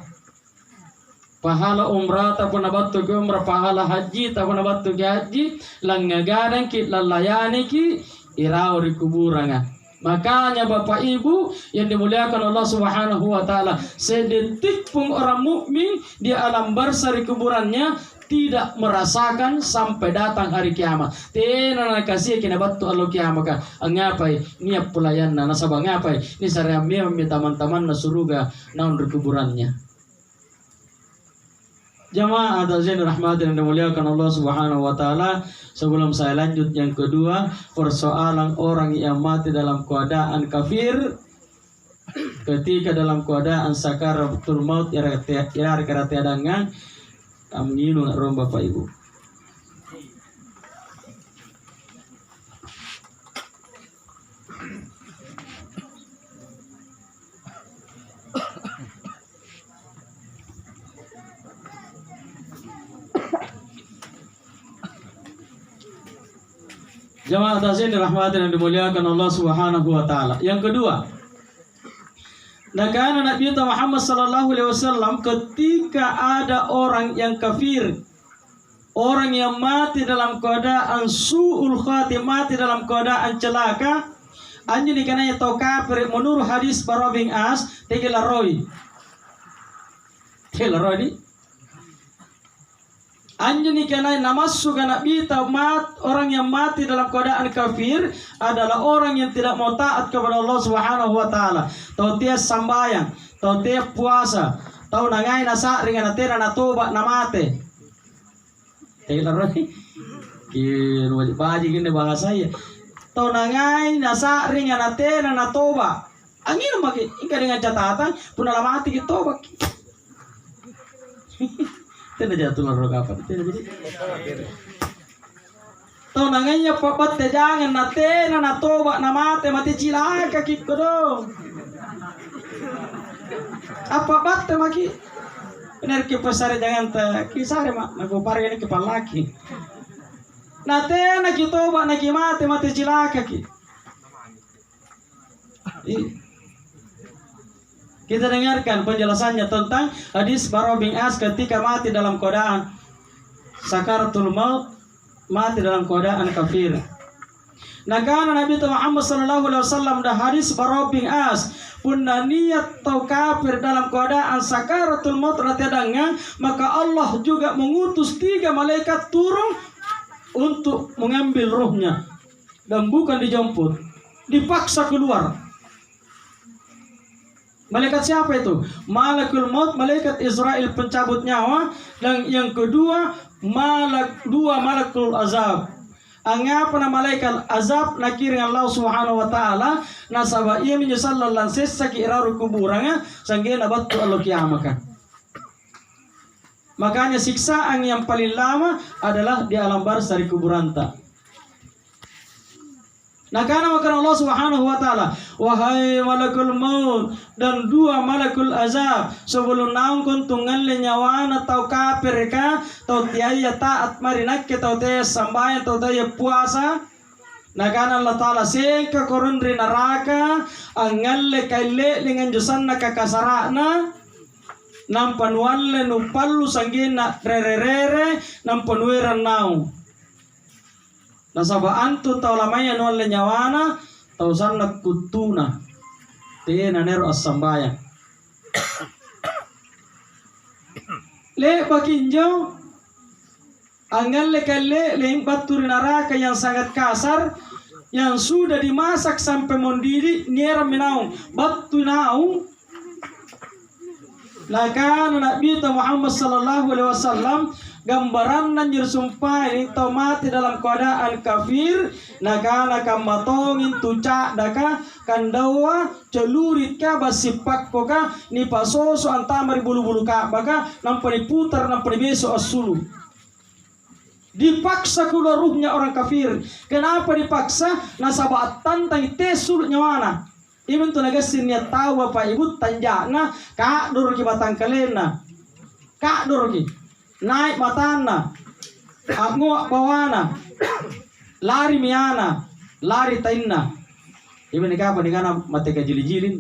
[SPEAKER 1] pahala umrata punabattu ke umrah pahala haji ta punabattu ke haji langagadang ki lalayani ki irau di kuburannya. Makanya Bapak Ibu yang dimuliakan Allah Subhanahu wa taala, sedetik pun orang mukmin di alam barzah di kuburannya tidak merasakan sampai datang hari kiamat. Tena nakasih kena batu Allah kiamat ka. Ngapai niat pelayan na nasabang ngapai ni sarami teman-teman na suruga naon di kuburannya. Jamaah hadirin rahmatin yang dimuliakan Allah Subhanahu wa taala, sebelum saya lanjut yang kedua, persoalan orang yang mati dalam keadaan kafir ketika dalam keadaan sakaratul maut ira karateadangan amninu rom Bapak Ibu. Jamaah hadirin dirahmati dan dimuliakan Allah Subhanahu wa taala. Yang kedua, nakana Nabi Muhammad sallallahu alaihi wasallam ketika ada orang yang kafir, orang yang mati dalam keadaan su'ul khatimah, mati dalam keadaan celaka, anjing dikenanya tau kafir menurut hadis Bara bin As, tegelaroi di anjani kenai namassu kana bita mat orang yang mati dalam keadaan kafir adalah orang yang tidak mau taat kepada Allah Subhanahu wa taala. Tau dia sambayang, tau dia puasa, tau nangai nasa ringan atena na toba na mate. Tela roi. Ki wajib baji gini bahasa ya. Tau nangai nasa ringan atena na toba. Angin maki ingka dengan catatan punala mati ki toba. Tidak jatuh larang apa? Tidak jadi. Tahu nanganya papat te jangan nate na toba na mate mati cilaka kiko dong. Apa batte maki? Benar ki pasare jangan te kisare mak na gopar ini kepalaki. Nate na ki toba na ki mati cilaka ki. Kita dengarkan penjelasannya tentang hadis Bara bin As ketika mati dalam keadaan sakaratul maut, mati dalam keadaan kafir. Nakana Nabi Muhammad sallallahu alaihi wasallam dah hadis Bara bin As punna niat tau kafir dalam keadaan sakaratul maut ratadanga, maka Allah juga mengutus 3 malaikat turun untuk mengambil rohnya dan bukan dijemput, dipaksa keluar. Malaikat siapa itu? Malakul maut, malaikat Israel pencabut nyawa, dan yang kedua 2 malakul azab.
[SPEAKER 2] Angapa na malaikat azab nakiring Allah subhanahu wa ta'ala nasaba iya minyasallan sessa ki iraru kuburanga sangge nabattu Allah kiamaka. Makanya siksaan yang paling lama adalah di alam barzah dari kuburanta. Nah karena maka Allah subhanahu wa ta'ala, wahai malakul maut dan dua malakul azab, sebelum naung kuntungan lenyawan atau kafir ka atau tiaya taat marinak atau tiaya sambayan atau tiaya puasa. Nah karena Allah ta'ala seka korundri neraka angalle kaile dengan jusanna kakasarana nampan le nupalu sanggina rere nampan naung. Nasaba antu tau lamanya no le nyawana tau sanna kutuna te nanero asambaya le bakinjo angal le kalle le baturi neraka yang sangat kasar yang sudah dimasak sampai mendidih niera minaung batu naung. Lakan Nabi Muhammad sallallahu alaihi wasallam gambaran nanjir sumpah ini tau mati dalam keadaan kafir nakana kamatongin tuca daka kandawa celurit ka basipak koka ni pasoso antamari bulu-bulu ka baka nampani putar nampani beso asulu dipaksa keluar ruhnya orang kafir. Kenapa dipaksa? Nasaba tantang tesul nyawana ibu tu nagasin niat tahu apa ibu tanjana kak dur ki batang kalena kak dur ki naik matana aku bawana lari miana lari tainna ibu nikah apa nikah mati kajili-jilin.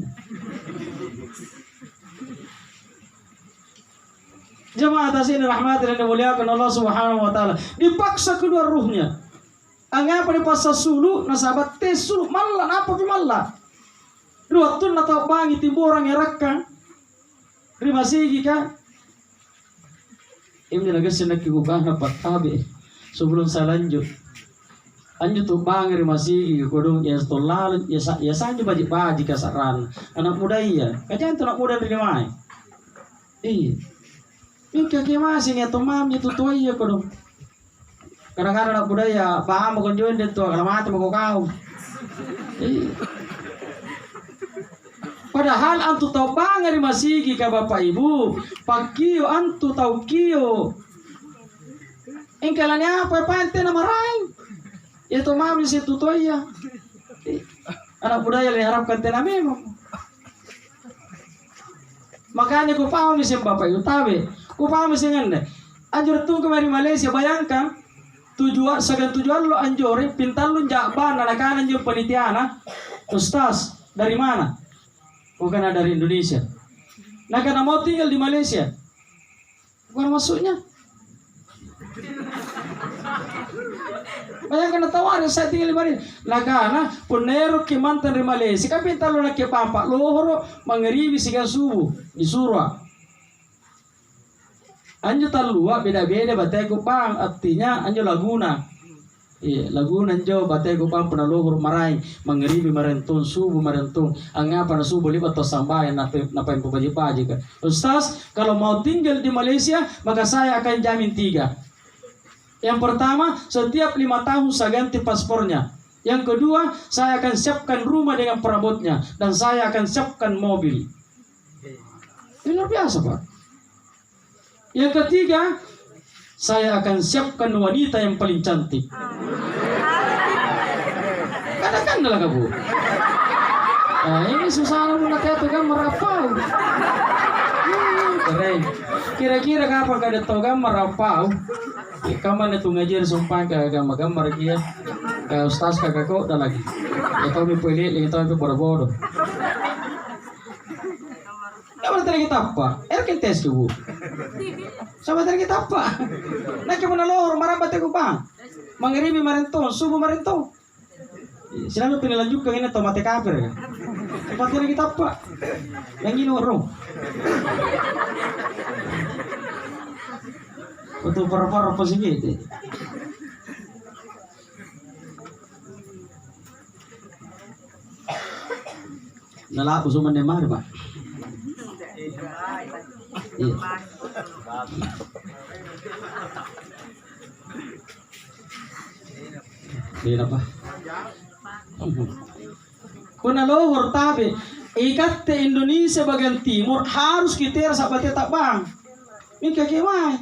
[SPEAKER 2] Jemaah tasini rahmat dan dimuliakan Allah subhanahu wa ta'ala dipaksa keluar ruhnya angapa dipaksa sulu nasabat tes sulu malah apa pi malah dua tun atau bangi timborang erakka rima sigi ka ini lagi senak kibukana patabe sebelum saya lanjut tuh bangi rima sigi kodong ya stolal ya sanju baji kasaran anak muda iya kajian tuh anak muda dari mana iya ini kaki masih ngeto mam itu tuh iya kodong kadang-kadang anak muda ya paham mau join dia tuh kalau mati mau kau iya. Padahal antu tau bangari masigi ka bapak ibu pakio antu tau kio engkalanya apa pante nama rain itu mami situ tuh ya anak budaya yang harapkan tena memang makanya ku paham sih bapak ibu tabe ku paham sih ngene anjur tung kemari Malaysia bayangkan tujuan lo anjore pintal lu jakban anak-anak anjur penitiana ustaz dari mana? Bukan dari Indonesia. Nah karena mau tinggal di Malaysia, bukan masuknya. Bayangkan tawarin saya tinggal di Malaysia. Nah karena penero ke mantan di Malaysia, kan pintar lo nak ke papa lohoro mengeribi siang subuh di surah. Anjo talua beda-beda batai kupang artinya anjo laguna. Iya, Laguna jo batay ko pang panaluhur maray mangeribi marentun subuh marentun angapa na subuh libat to sambayan napain pubaji-paji ka. Ustaz, kalau mau tinggal di Malaysia maka saya akan jamin 3. Yang pertama, setiap 5 tahun saya ganti paspornya. Yang kedua, saya akan siapkan rumah dengan perabotnya dan saya akan siapkan mobil. Ini luar biasa, Pak. Yang ketiga, saya akan siapkan wanita yang paling cantik. Katakan lah kamu. Nah ini susah nak kata kan merapau. Keren. Kira-kira kapan kada tahu kan merapau? Kapan itu ngajar sumpah ke gambar dia ke ustaz kakak kau dah lagi. Itu mi pilih, itu mi bodoh-bodoh. Kapan tadi kita apa? Erken tes tu. Sama tadi kita apa? Nak kemana lohor marah bateku bang? Mangeribi marentong, subuh marentong. Sila pinilanjut kang ina tomate kafir kan. Tempatnya kita apa? Yang ini orang. Betul para-para apa sih gitu. Nala usuman ni mahar ba? Iya.
[SPEAKER 1] Di apa?
[SPEAKER 2] Kuna lohor tabe ikat te Indonesia bagian timur harus kita sahabat tak bang. Mika kemai.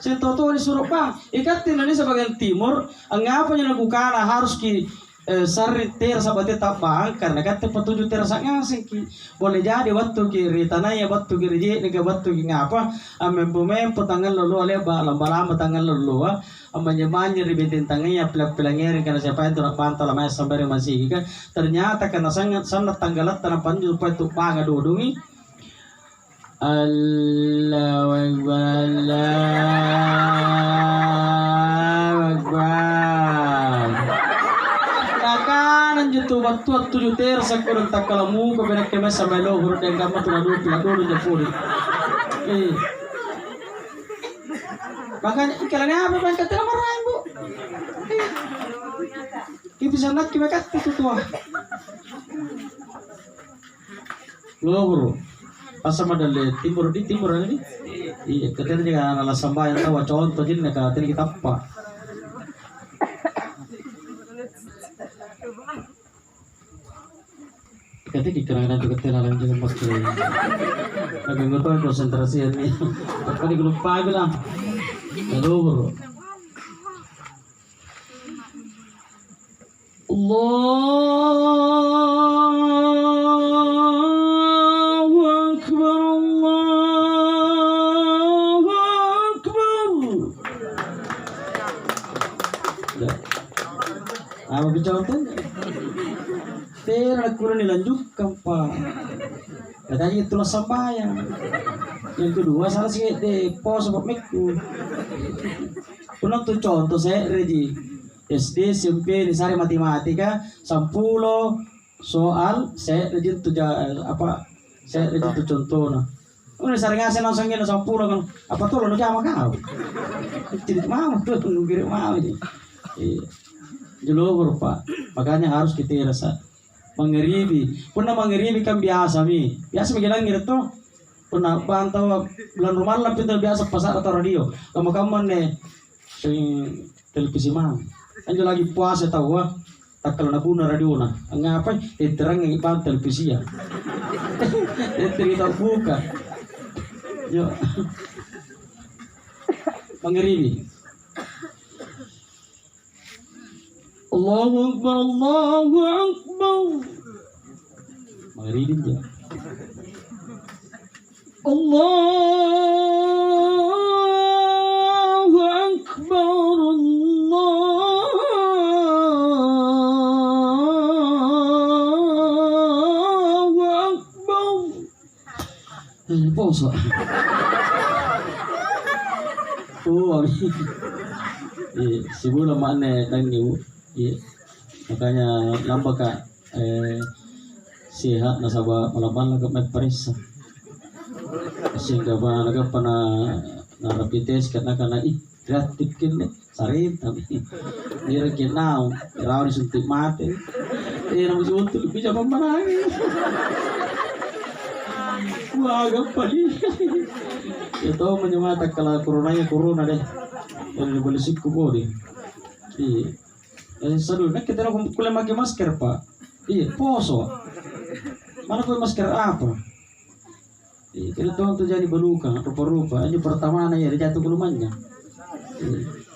[SPEAKER 2] Saya tahu disuruh bang. Ikat te Indonesia bagian timur. Angapanya nagukana harus ki sari ter sahabat tak bang karena kata petunjuk ter sangat ki. Boleh jadi waktu kiri tanahnya waktu kiri je nega waktu ki ngapa. Amem petangan lalu oleh lamba tangan lalu amanya ribetin tangannya pelangnya karena siapa yang tuh pantau lama sampai masih kan ternyata karena sangat tanggalat tanah panjang supaya tuh panga dudungi Allahu Akbar Allahu Akbar kanan jutu waktu juter sakurang takalamu kebenak kemes sampai lohur dan kamu tuh lalu japuri makanya ikannya apa kan kata marahin bu kita bisa nak kita kat itu tua lohur pas sama dari timur ini iya katanya jangan alas sambayan tahu contoh jadi nak katanya kita apa katanya kira-kira juga tenalan juga pakai agak nggak konsentrasi ini apa di grup pagi lah Allahu Akbar Allahu Akbar. Apa bicara tanya? Tera kurang dilanjutkan pak. Katanya itulah sambayang. Yang kedua salah sih de pos buat meku. Pulang tuh contoh saya Reji SD SMP di sari matematika 10 soal saya Reji tuh apa saya Reji tuh contoh nah. Udah sering ngasih langsung gini 10 kan apa tuh lo jama kau? Tidak mau tuh nunggu mau ini. Jelur pak makanya harus kita rasa mengeribi. Pernah mengeribi kan biasa bilang gitu. Pernah pantau bulan Ramadan kita biasa pasar atau radio. Kamu nih sing televisi mah. Anjo lagi puasa tahu wah. Tak kalau nabuna radio na. Ngapa? Terang yang ipan televisi ya. Cerita buka. Yo. Mengeribi. Allahu Akbar Allahu Akbar. Mengeribi dia. Allahu Akbar Allahu Akbar. Poso. Sibula mana dan niu. Makanya nambah kak sehat nasabah malaban lagi periksa. Sehingga banaga pana rapid test karena gratis kini sarit tapi dia kenal rawan suntik mati namun suntik bisa pemenang wah agak padi itu menyemata kalau corona deh yang boleh siku bodi seru nak kita nak kuliah pakai masker pak poso mana kuliah masker apa kita tuh jadi beluka rupa-rupa ini pertama ya dia jatuh kulumannya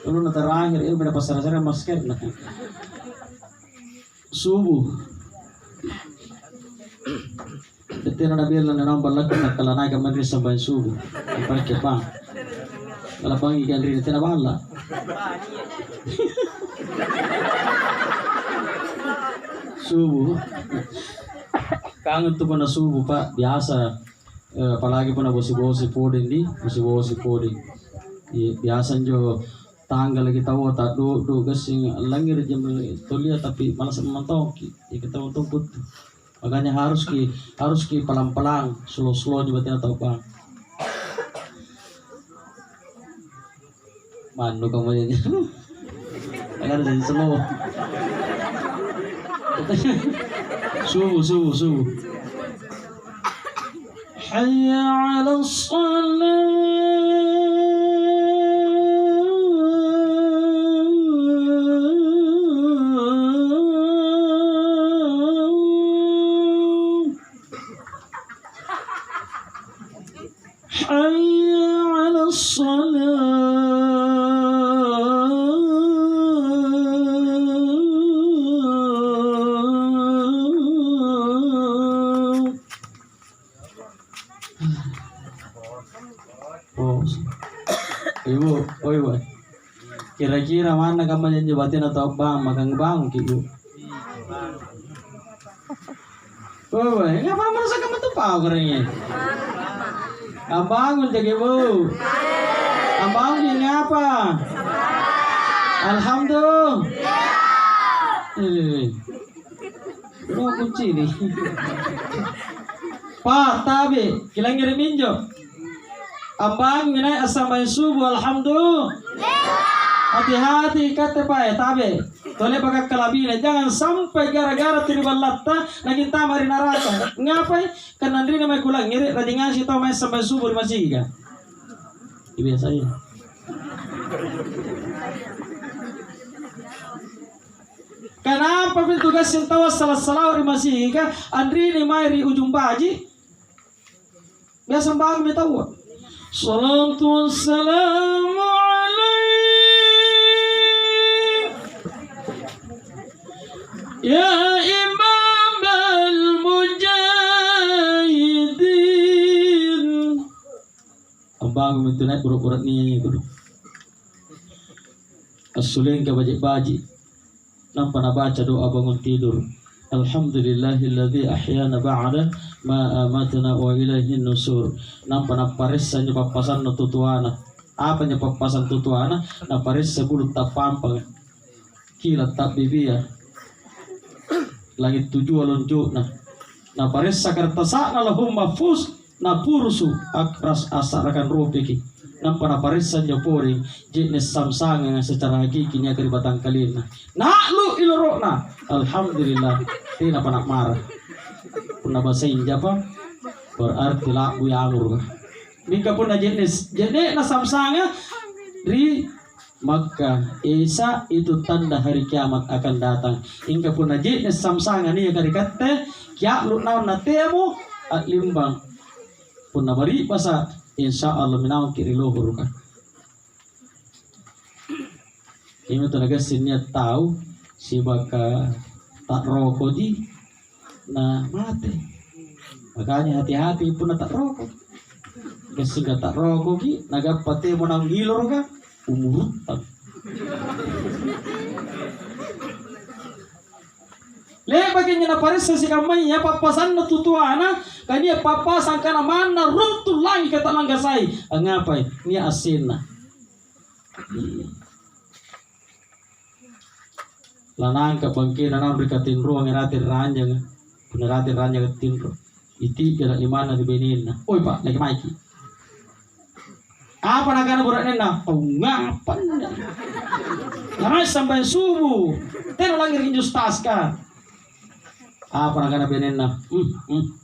[SPEAKER 2] lalu nanti terakhir ini pada pasar-pasar masker nah. Subuh ketika Nabi Allah nambah lagi kalau naik ke majlis sampai subuh sampai ke bang kalau pagi kan ini tidak bala subuh kangen tuh pada subuh pak biasa apalagi pernah bosi-bosi poding biasa jo tanggal lagi tahu tak do gasing langir jam tulia tapi malas memantau kita untuk makanya harus ki pelan-pelan slow juga tidak tahu bang manu kamu ini akan jadi slow subuh حي على الصلاة Ibu, oh ibu. Kira-kira mana kamu yang jebatin atau bang makan bang ibu? Oh, ngapa merasa kamu tuh pau keringnya? Abang untuk ibu. Abang ini apa? Alhamdulillah. Ini kunci nih. Pak, tabi, kilang ngirim minjo. Abang minai asam subuh, alhamdulillah. Hati-hati kata pak, tabi. Toleh pakai kelabina, jangan sampai gara-gara terlibat latta, naging tamari narata. Ngapai? Karena nanti namanya kulang ngirim, tadi ngasih tau mai sampai subuh masih kan? Biasa ya. Kenapa petugas yang tahu salah-salah di masih kan? Andri ini mai di ujung baji. Biasa bang kita tahu. Salatu wassalamu alaik ya imam al-mujahidin. Abang itu naik urat-urat ni kudu. As-suling ke baji-baji. Nampak nak baca doa bangun tidur. Alhamdulillahilladzi ahyana ba'da ma amatna wa ilaihin nusur. Nampak nak paris saja papasan no tutuana. Apa nya papasan tutuana? Na paris sebulu tak pampang. Kila tak bibia. Langit tujuh lonjuk na. Na paris sakar tasakna lahum mafus na pursu akras asarakan rupiki. Nampak na paris saja poring jenis samsangan secara hakiki nya keribatang kalina. Nak lu ilorokna. Alhamdulillah. Tidak pernah marah. Pernah bahasa India apa? Berarti lagu yang Nika pun jenis na samsanga di Makkah. Isa itu tanda hari kiamat akan datang. Hingga pun jenis samsanga ni yang kata kia lu naon na temu at limbang. Pun bari bahasa insya Allah menang kiri luhur kan. Ini tenaga sini tahu si baka tak rokok di nah mati. Makanya hati-hati pun tak rokok. Kasi tak rokok di naga pati mo nang gilor ka umurutan. Le baginya na paris si kamay ya papasan na tutuana kanya papasan kana mana runtul lang kata langgasay. Ang ngapay niya asin na. Lanang kabangkin na berkatin ruang ngeratin ranjang peneratin ranjang tinro iti jalan imana di benin na. Oi pak lagi maiki. Apa nakana buranin na? Oh ngapan na. Lamas sampai subuh. Teno lagi rinjus tas ka. Apa nakana benin na?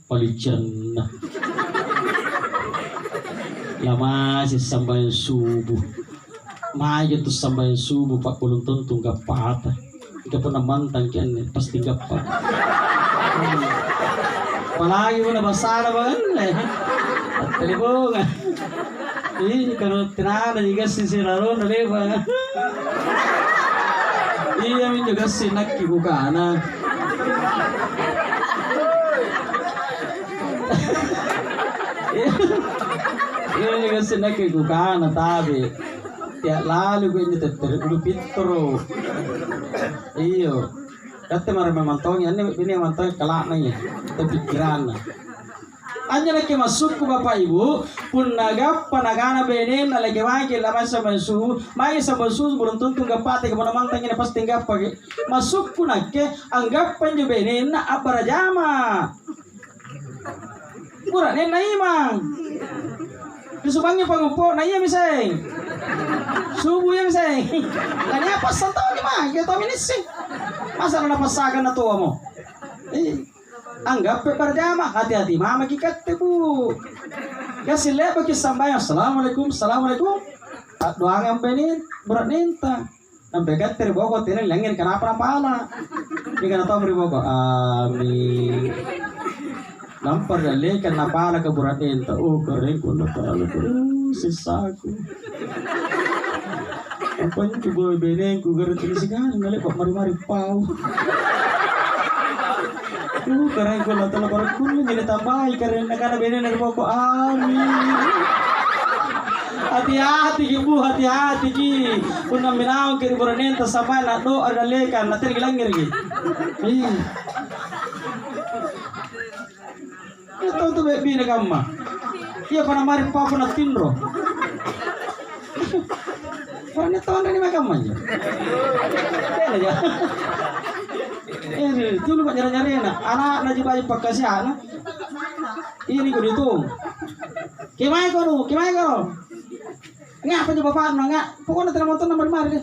[SPEAKER 2] Palican na. Lamas sampai subuh. Maju tu sampai subuh pak pulung tuntung kapata. Ika pun namantang kian pasti gapa. Palagi mo na basara ba eh. Telefon. Kalau tinada juga sisiraro na leba. Iya min juga sinak kibukana. Iya juga sinak kibukana tabi. Tiap lalu gue ini terlalu pitro. Iyo, kata mara memantongnya, ini memantong kelak nanya, terpikiran. Anya lagi masuk ke bapak ibu, pun naga panagana benen, lagi lagi lama sama suhu, mai sama suhu belum tentu gapati kemana mantang ini pasti gap pakai. Masuk pun nake, anggap penju benen na apa rajama. Murah nen naimang. Disubangnya pangupok, naya miseng. Subuh yang saya, lani apa santaw ni mah, kita ini sih, masa na napasakan na tuwa mo, anggap berjamaah hati-hati, mama kikat bu, kasi leba kisambayan, assalamualaikum, assalamualaikum, doa yang benin, berat ninta, sampai kat terboko tirin langin kenapa napala, ini kan tahu berboko, amin. Nampar dali kan napala ke berat ninta, kering pun napala sisaku. Apa ni coba beneng ku gara tulis kan ngale kok mari-mari pau. Karena ko la tala baru kun ni tambay karena kana beneng na ko amin. Hati-hati ibu, hati-hati ki. Kuna minaw kiri buranenta sama na do ada lekan na tergilangir ki. Ito to bebi na gamma. Iya pana mari papa na tinro. Pana taon na ni magamma niya. Kaya ya. Tulo ba nyari-nyari na. Anak na juga yung pagkasya na. Ini ko dito. Kimay ko. Nga pa yung bapak na nga. Pokoknya telah motor nomor mari deh.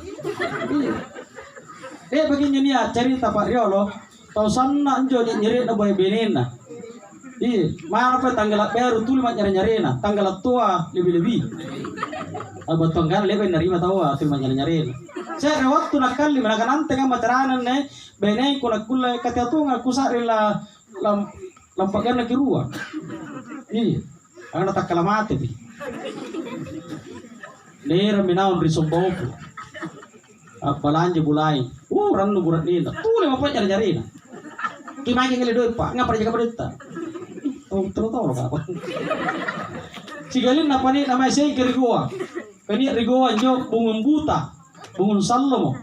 [SPEAKER 2] Begini niya cerita Pak Riolo. Tau sana anjo nyari na boy benin na. Mana pa tanggal baru tulo mat nyari-nyari na. Tanggal tua lebih-lebih. Abot tanggal lebih nerima tahu tulo mat nyari-nyari na. Saya waktu nakali menakan ante kan materanan ne beneng ko nakula katiatunga kusarila lampagan na kirua. Ang natakalamate bi. Nera minaon risombopo. Balanje bulai. Rannu burat nina. Tule mo pa nyari-nyari na. Kimaki ngali doy pa nga para jaga berita. Tahu ka apa. Sigalin na pani na may say kirigua. Kani rigua nyo bungun buta. Bungun salomo.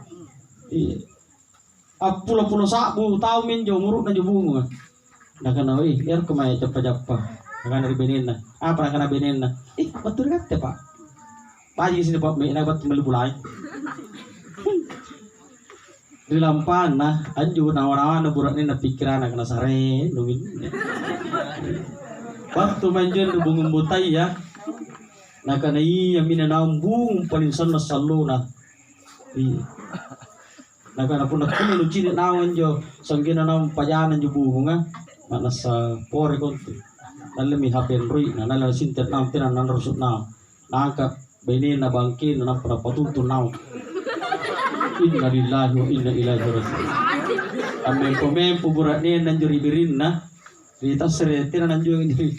[SPEAKER 2] Pulo-pulo sabu tau minjo muruk na bungun. Nakana oi, er kumaya japa-japa. Nakana benin na. Apa nakana benin na? Betul kata Pak. Pagi sini Pak me nak meli bulai. Di lampan nah, anju nawan-nawan na burak ni na pikiran nak nasare nungin. Waktu manjen bungun butai ya. Nakana iya mina nambung paling sana saluna. Nakana pun nak kini lucin nawan jo sanggina nam pajanan jo bunga. Mana sa pore kontu. Nalami hapen rui na nalala sinter nam tinan nan rusut nam. Nangka benin na bangkin na para patuntun nam. Inna lillahi wa inna ilaihi raji'un. Amempo burat ni nan juri birin na. Rita sereti nan juri ni.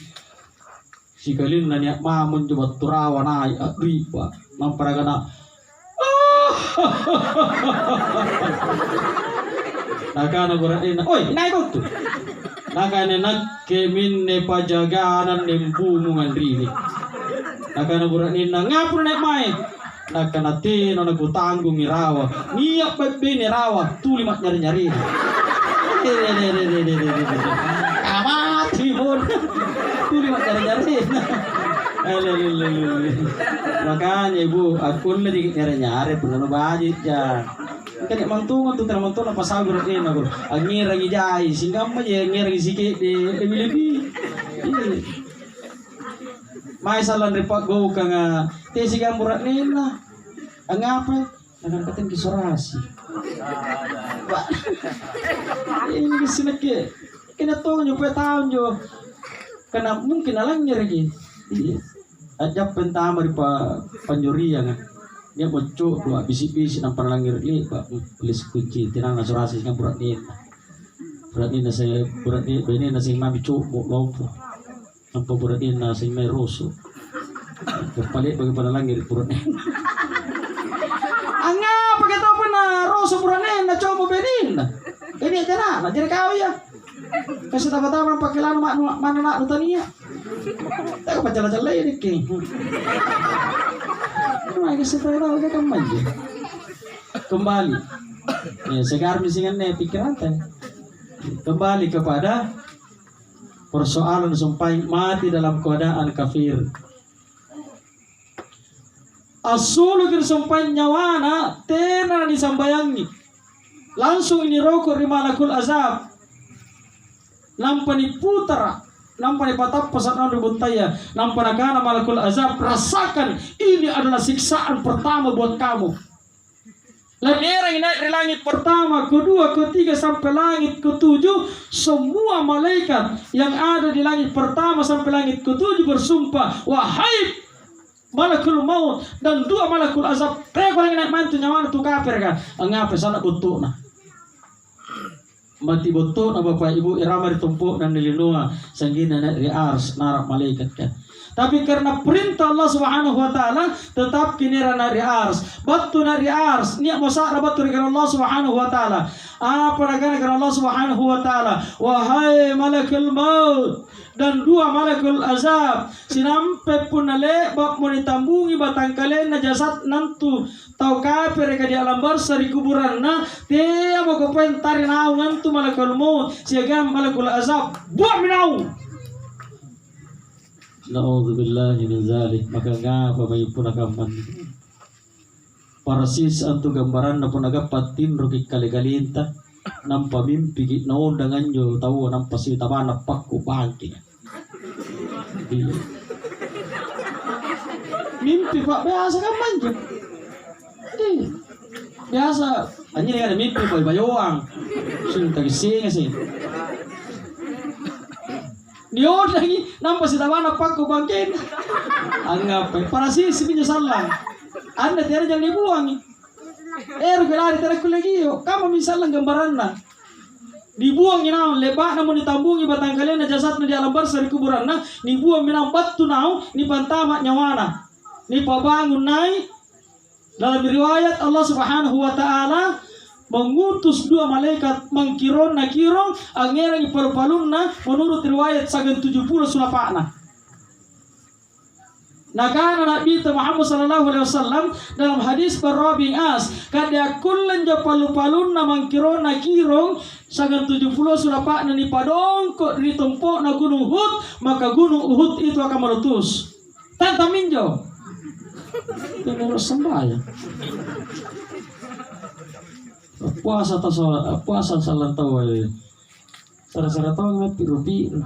[SPEAKER 2] Sikalin na niya mamun jo baturawa na ay riba. Nam paragana. Nakana burat ni na. Oi, naik kau tu. Nakana nagkemin ne pajaganan nembumungan rini. Nakana burat ni na ngapun naik main. Nakana tino nagutanggung irawa. Niyak bebe ni rawa tuli mat nyari-nyari. Amati pun. Tuli mat nyari-nyari. Makanya ibu aku lagi nyari-nyari pun bajit ya. Kan mantungan tu termantungan pasal berat ni aku. Angin lagi jai, singgam aja angin lagi sikit lebih. Mai salan repot go kang te singgam berat ni lah. Angapa? Akan katen kisorasi. Ini sini ke. Kena tong jo tahun jo. Kena mungkin alangnya lagi. Ajak pentama di panjuri yang dia bocok dua bisi-bisi nampak langir ni pak polis kunci tinang nasurasi dengan berat ni saya berat ni bini nasi mami cuk lompo nampak berat ni nasi mai rosu berpalit bagaimana langir berat ni anga pakai tahu pun rosu berat ni na coba benin ini aja nak jadi kau ya kasih tahu-tahu pakai lanu mana nak nutania tak apa jalan-jalan ini king. Kembali ya, segar misingan pikiran kembali kepada persoalan sampai mati dalam keadaan kafir. Asulu sampai nyawana tena disambayangi langsung ini rokok di malakul azab lampani putra nampak patap pasangan ribuntaya nampak nakana malakul azab rasakan ini adalah siksaan pertama buat kamu. Lain era yang naik dari langit pertama, kedua, ketiga sampai langit ketujuh, semua malaikat yang ada di langit pertama sampai langit ketujuh bersumpah, wahai malakul maut dan dua malakul azab, teko yang naik mantu nyawa tu kafir kan, ngapa sana butuh nah. Mati betul na bapak ibu irama ditumpuk dan dilindunga sanggina na ri ars narak malaikat kan Tapi karena perintah Allah Subhanahu wa taala tetap kinira nari ars. Batu nari ars, niat masa batu karena Allah Subhanahu wa taala. Apa karena Allah Subhanahu wa taala, wahai malakul maut dan dua malakul azab sinampe punale bab mo ditambungi batang kalen na jasad nantu tau kafir ka di alam barzah di kuburan na tiya mo ko pentari na ngantu malakul maut siaga malakul azab buat minau.
[SPEAKER 1] Na'udzubillahi min zalik. Maka ngapa may punakaman parasis antu gambaran na punagapat tinro kikaligalinta ng pamimpi na undangan nyo tawo ng pasitaba na pakupangki.
[SPEAKER 2] Mimpi pak biasa kan manja. Biasa. Anjir ada mimpi boy bayuang. Sing tagising sih. Dia lagi nampak si tawana pak ko bangkin. Anggap para sisi pinyo salang. Anda tiada jangan dibuang. Kelari tiada lagi yo. Kamu misalnya gambaran na. Dibuang inaon lebak namun ditambungi batang kalian na jasad na di alam barzah di kuburan na. Dibuang minang batu naon ni pantama nyawana. Ni pabangun nai. Dalam riwayat Allah Subhanahu wa taala mengutus dua malaikat mangkiron na kirong ang ngerang ipalupalun na menurut riwayat sagan 70 sulapana. Nakana Nabi Muhammad sallallahu alaihi wasallam dalam hadis Barra bin As kada kullan ja palupalun na mangkiron na kirong sagan 70 sulapana ni padongko di tempo na gunung Uhud, maka gunung Uhud itu akan meletus. Tanta minjo. Itu sembahyang. Puasa salah tahu ya. Sara tahu nggak piru-piru.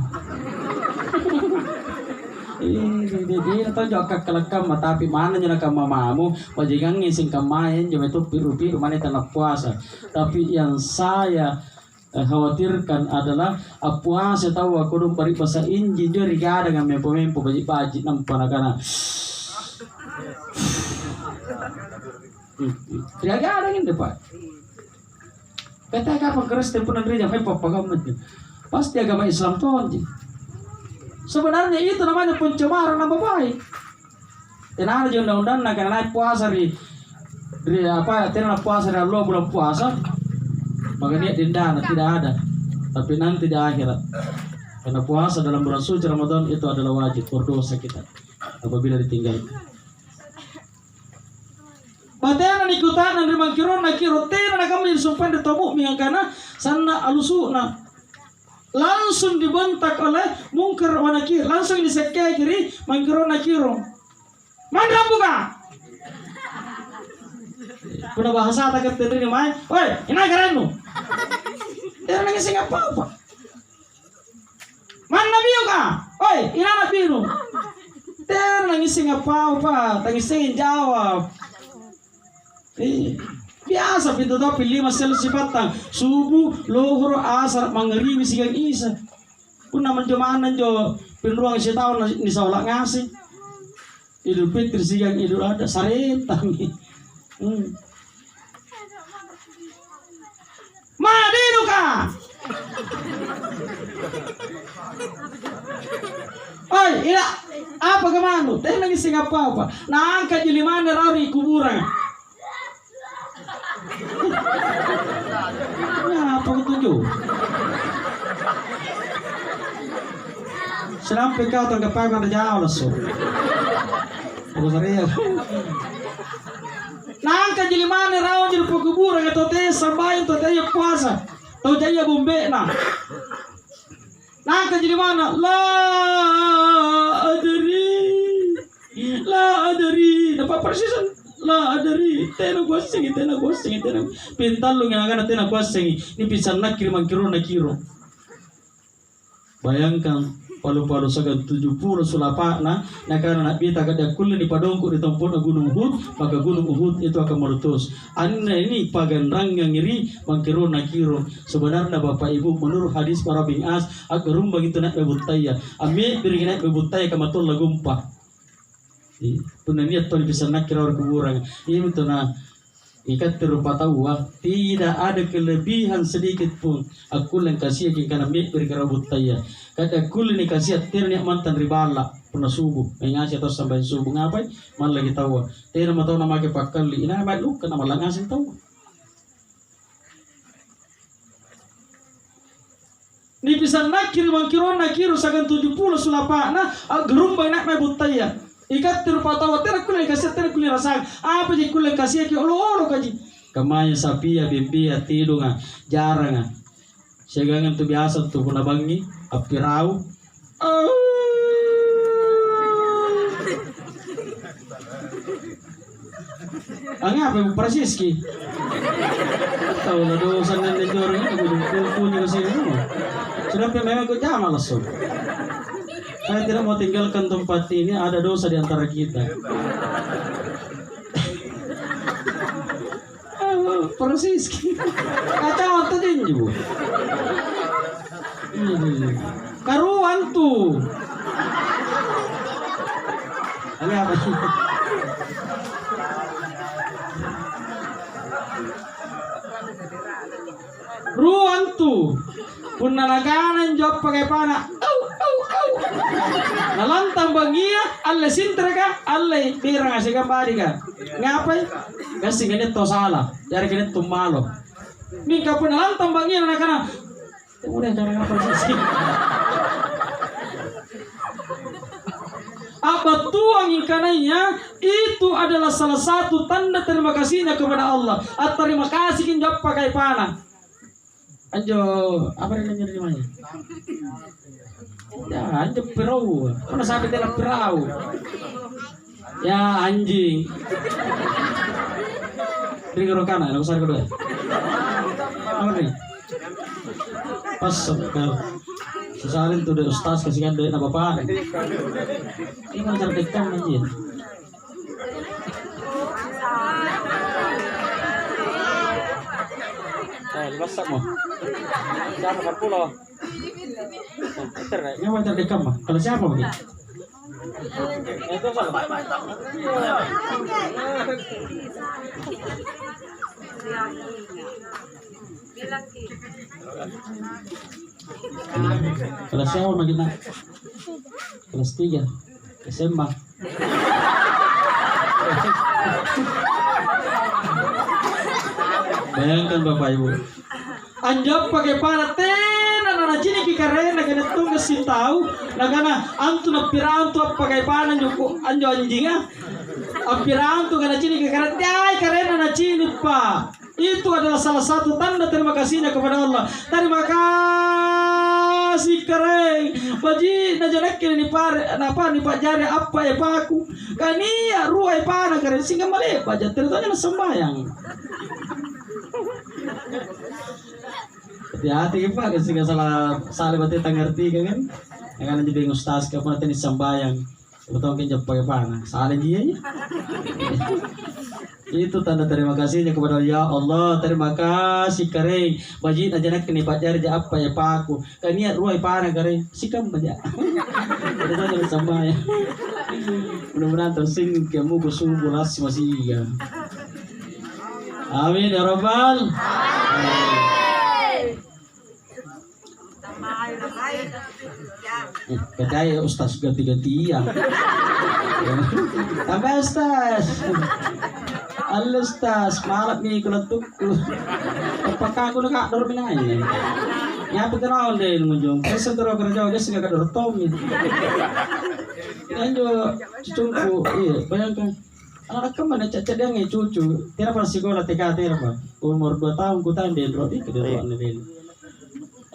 [SPEAKER 2] Dia tahu juga kelakam tapi mana jana mamamu pajikan ngising kamain cuma itu piru-piru mana tanah puasa. Tapi yang saya khawatirkan adalah puasa tahu aku dong bari bahasa inji dia riga dengan mempo baji nampak karena riga ada yang depan. Kata apa Kristen pun gereja apa pagamat pasti agama Islam tuh. Sebenarnya itu namanya pencemaran nama baik. Tenang aja undang-undang nak naik puasa di apa? Tenang puasa di Allah bulan puasa, maka dia denda tidak ada. Tapi nanti di akhirat, karena puasa dalam bulan suci Ramadan itu adalah wajib berdosa kita apabila ditinggalkan. Patena ikutan dan mangkiron nakiro tena na kami sumpan ditobuk mingangkana sana alusuna langsung dibentak oleh mungkar wa nakir langsung disekai kiri mangkiron nakiro mandra buka kuna bahasa tak ketemu ni mai oi ina garanu dia nangis apa man nabi ka oi ina nabiru dia nangis apa tangis jawab. Biasa pintu tapi 5 sel sifatang subuh lohor asar mangribi sigang isa pun naman jomaanan jo pinruang si tahun ni saulak ngasih Idul Fitri sigang Idul Adha saretang Madiru ka oi ina apa kemana teh nangis sing apa naangkat jelimane rari kuburan. Ya, apa ketujuh? Sampai kau tangkap apa ada jauh langsung. Aku serius. Nangka jadi mana rawan jadi pekuburan atau teh sampai atau teh puasa atau jaya bombe nah. Nangka jadi mana? La adari. Dapat persisan. La adari tena goseng pintal lu ngana tena goseng ni pisan nakir mangkiro bayangkan palu-palu sagan 70 sulapana na karena nabi tagada kulli di padongku di tempat gunung Uhud maka gunung Uhud itu akan meletus anna ini paganrang yang ngiri mangkiro nakiro sebenarnya Bapak Ibu menurut hadis para bin As agarum begitu nak bebutaya ame berikan nak bebutaya kamatul lagumpa. Punaniat to bisa nakira or kuburang. Imo to na
[SPEAKER 1] Ikat terupa tahu tidak ada kelebihan sedikit pun. Aku yang kasih karena mikir kerabut taya. Kata aku yang kasih terniak mantan ribala pernah subuh. Mengasih atau sampai subuh ngapain? Malah lagi tahu. Tidak mau tahu nama kepakai li. Ina baik lu kena malah ngasih tahu. Ni bisa nakir mangkiron nakiru sagan 70 sulapa na gerumbang nak mai butaya. Ikat terupa tahu tera kulen kasih tera kulen rasa apa je kulen kasih ki olo kaji. Kamanya sapia bimbia tidunga jaranga. Segangan tu biasa tu puna bangi apirau. Apa persis ki? Tahu lah dosa nanti orang ini punya kesini semua. Sudah memang kau jangan langsung. Saya tidak mau tinggalkan tempat ini, ada dosa di antara kita. Persis. Kacau tadi juga. Karuan tuh. Ini apa? Ruan tuh. Punna naganan job pakai panah. Nalantang bangia, alle sintreka, alle pirang asik kembali kan. Ngapai? Kasi ganit to salah, dari ganit to malo. Mingka pun nalantang bangia nakana. Udah cara apa sih? Apa tuang ikananya itu adalah salah satu tanda terima kasihnya kepada Allah. Atau terima kasih kinjab pakai panah. Anjo, apa yang namanya? Ya, anjo perau. Mana sampai dalam perau? Ya, anjing. Ring rokana, nak usah kedua. Apa ni? Pas sebentar. Sesalin tu dari ustaz kasihkan duit apa apa? Ini macam dekam anjing. Masak mo. Siapa kan pulau? Ini macam dekam mah. Kalau siapa begini? Itu apa? Kelas siapa begini? Kelas 3 SMA. Bayangkan Bapak Ibu. Anjap pakai panah tena nana cini ki karena kena tunggu sintau nagana antu na pirantu pakai panah juku anjo anjinga apirantu kana cini ki karena nana cini pa. Itu adalah salah satu tanda terima kasihnya kepada Allah. Terima kasih keren. Baji najanak kini ni pak jari apa ya paku. Kania ruai panah keren sehingga male baja tertanya sembayang. Hati-hati Pak, kasi nggak salah berarti ngerti kan? Yang kan jadi ustaz kapan nanti sambayang, betul kan jawab pakai panah, salah dia ya. Itu tanda terima kasihnya kepada ya Allah, terima kasih kering. Bajin aja nak kini pacar aja apa ya paku, kan niat ruai panah kering, sikam aja. Kita jadi sambayang. Mudah-mudahan tersing kamu kusung bulas masih iya. Amin ya Rabbal. Kedai ustaz ganti-gantian. Tambah ustaz. Halo ustaz, malam nih keletuk. Apakah aku nak dorong aja? Nyapa kenal deh ngunjung. Saya terus kerja aja sih nggak dorong tomi. Lanjut cucuku, iya bayangkan. Anak kemana cacat dia nggak cucu. Tiada pas sekolah TK tiada apa. Umur 2 tahun ku tanda roti kedua ini.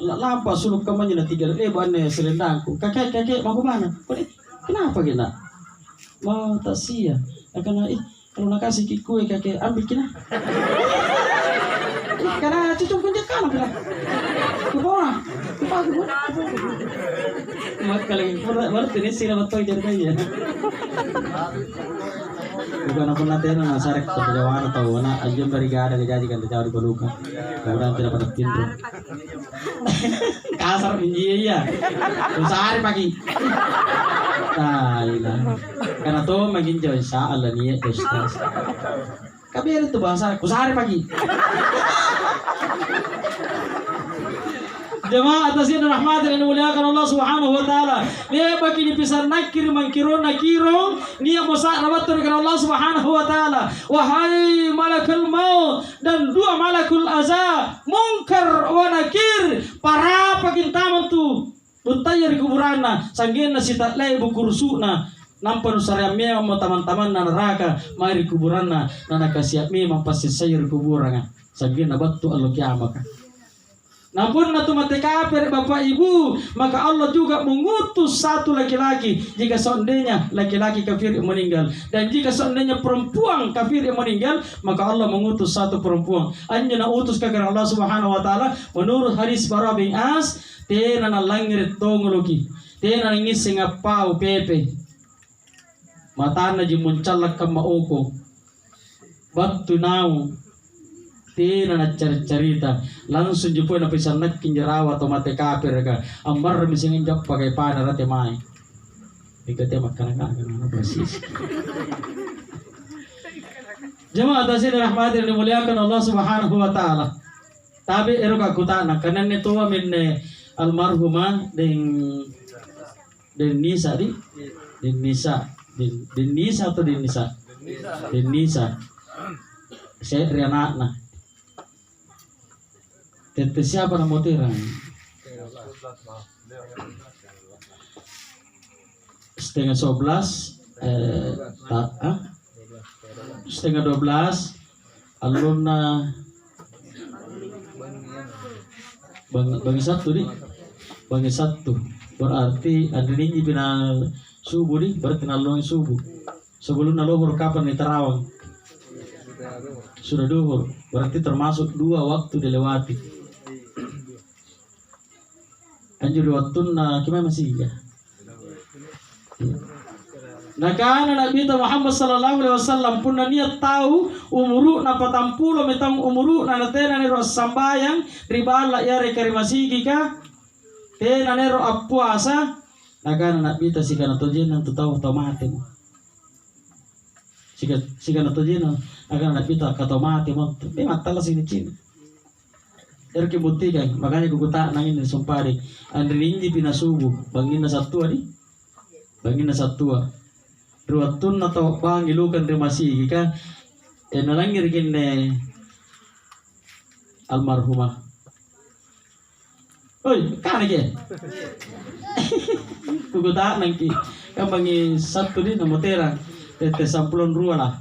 [SPEAKER 1] Lampas suluk kamarnya nanti tiga bane selendangku. Kakek mau kemana? Kenapa kena? Mau tak sia. Karena kalau nak kasih kue kakek ambil kena. Karena cucu kunci kan bila. Kebawah. Mak kalau baru ini sih kalau toy jadi bukan apa nanti na sarek kejawan atau na ajun berigada dijadikan terjadi pelukan kemudian tidak pada pintu kasar pinji ya sehari pagi nah karena tuh makin jauh Allah niat ustaz
[SPEAKER 2] Kabir itu bahasa kusari pagi. Jemaah atas ini rahmat yang dimuliakan Allah Subhanahu wa taala. Dia bagi dipisah nakir mangkiro nakiro dia mosak rabatur dengan Allah Subhanahu wa taala. Wahai malakul maut dan dua malakul azab, munkar wa nakir, para pakintaman tu buntayar kuburanna sanggena sita lai bukursuna. Nampan usariamnya mau teman-teman na neraka mari kuburanna nana kasiap memang pasti sayur kuburannya sanggena batu Allah kiamat. Namun natu mati kafir bapak ibu, maka Allah juga mengutus satu laki-laki jika seandainya laki-laki kafir yang meninggal, dan jika seandainya perempuan kafir yang meninggal, maka Allah mengutus satu perempuan. Anjana utus kagak Allah Subhanahu wa taala menurut hadis Bara bin As, tena na langir tongoloki, tena ngis singapau pepe. Matana ji muncalak ka maoko. Batu nau tina na cerita langsung jumpa na pisan nak kinjarawa atau mate kafir ka ambar misingin jak pakai pana rate mai ikate makan kana persis. Jemaah tasir rahmat yang dimuliakan Allah Subhanahu wa taala. Tapi eroka kutana kanan itu minne almarhumah den Nisa di den Nisa atau den Nisa saya Riana nah tete siapa nama terang setengah 11 setengah 12 alumna bagi satu berarti ada ini pina subuh di berarti nalong subuh sebelum nalohor kapan nih terawang sudah duhur berarti termasuk 2 waktu dilewati. Anjur waktu na gimana masih ya? Nah karena Nabi Muhammad sallallahu alaihi wasallam pun niat tahu umuru na 40 metang umuru na natena ni ro sambayang ribala ya re karimasi ka tena ni ro apuasa. Nah karena Nabi ta sikana tojen nang tahu mati mo. Sikana tojen akan Nabi ta kata mati mo. Be matala sini cin. Dari kebutikan makanya kukuta nangin di sumpari andri ini pinasubu bangin na satu di bangin na satu ruatun atau bangilukan remasi jika nalangir gini almarhumah oi kan aja kukuta nangki kan bangi satu di nomotera tete sampulon rua lah.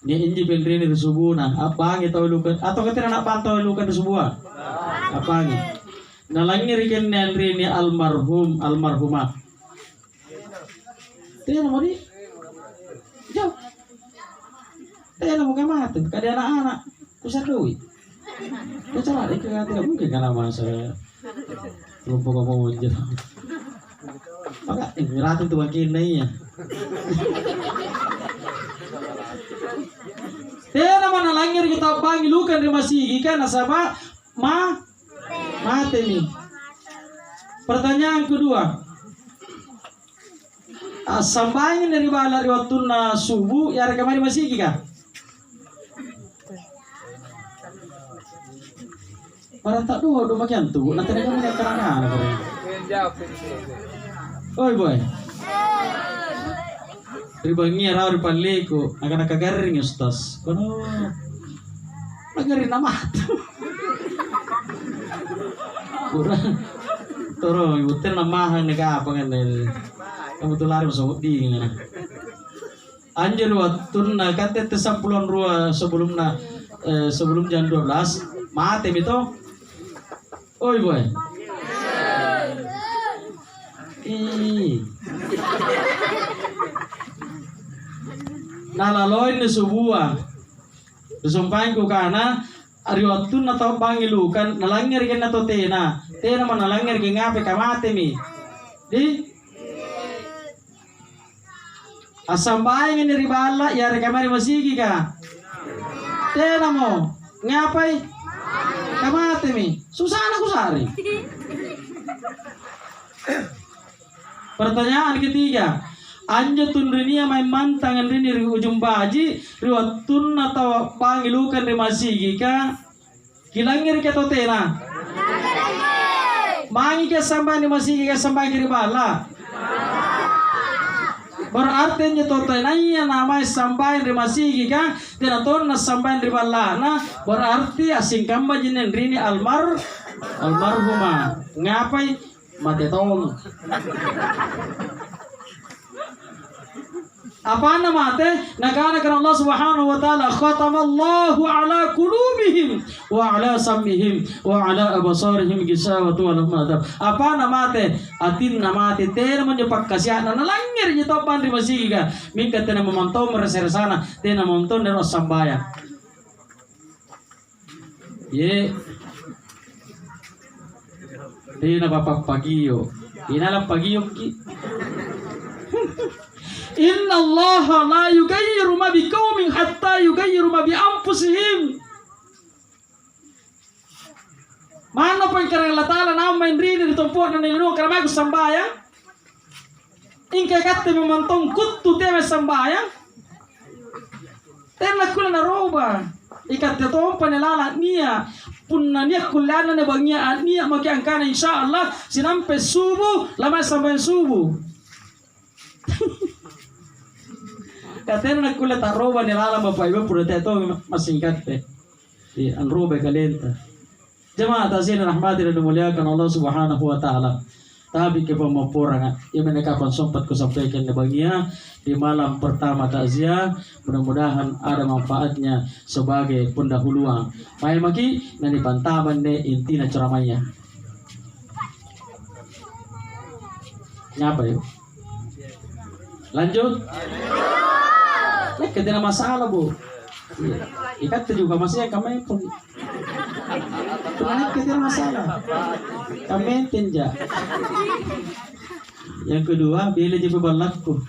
[SPEAKER 2] Ni inji pendrini di subuh na apa gitu lukan atau ketika nak pantau lukan di subuh apa ni nalangir ikan ni almarhumah dia nama di jauh dia nama kamat kada anak-anak kusar duit dia salah dia tidak mungkin kan nama saya lupa kamu aja maka ratu tu makin naiknya. Tena mana langir kita bangilukan remasi ikan nasabah mati nih. Pertanyaan kedua, sampai dari bala waktu na subuh ya rekamari masih kah? Barang tak dua makian tu nanti mereka punya kerangan. Oi boy. Ribangi raw ripaleko akan nakagaring ustas kono nagarin nama kurang toro ibutin namahan nega apa kan kamu tuh lari masuk di anjir waktu na kate tesampulon rua sebelum jam 12 mati itu oi boy nalaloy ni subuah sumpahin ko kana ari waktu na tao pangilukan nalangir ken na to tena man nalangir ken ngape kamate mi di asambahin ni ribala ya rekamari masigi ka tena mo ngapai kamate mi susana kusari. Pertanyaan ketiga, anja tun rinia main mantangan rini ri ujung baji riwat tun atau pangilukan ri masigi ka kilangir ke totena mangi ke sampai ni masigi ke sampai kiri bala berarti nya totena iya namai sampai ri masigi ka dan ton na sampai ri bala na berarti asing kamba jinen rini almarhumah ngapai mati tong apa nama teh nakana kan Allah Subhanahu wa taala khatamallahu ala qulubihim wa ala sam'ihim wa ala absarihim gisawatu wa lahum adab apa nama teh atin nama teh teh menjepak kasihan nalangir je topan di masjid ka mingka teh memantau meresersana teh nonton dan sambaya ye teh na bapak pagio inalam pagio ki Inna Allah la yugayyiru ma biqaumin hatta yugayyiru ma bi anfusihim. Mana pun karena Allah Ta'ala nama rini di tempat dan ini karena aku sembahyang. Ingkai kata memantong kutu teme sembahyang. Tena kula naroba. Ikat tetom panelala nia punna nia kulana ne bangia nia maki angkana insyaallah sinampe subuh lama sampai subuh. Katanya kulit arroba nilala bapak ibu pura teto masingkat teh di anroba kalenta jemaah tasin rahmati dan dimuliakan Allah Subhanahu wa taala tapi ke pemapurangan yang menekapan sempat kusampaikan di bagian di malam pertama takziah mudah-mudahan ada manfaatnya sebagai pendahuluan mai maki nani pantaban ne intina ceramahnya nyapa yuk lanjut tidak masalah bu ikat juga masih kami pun tidak masalah kami tinja yang kedua bila jadi balakku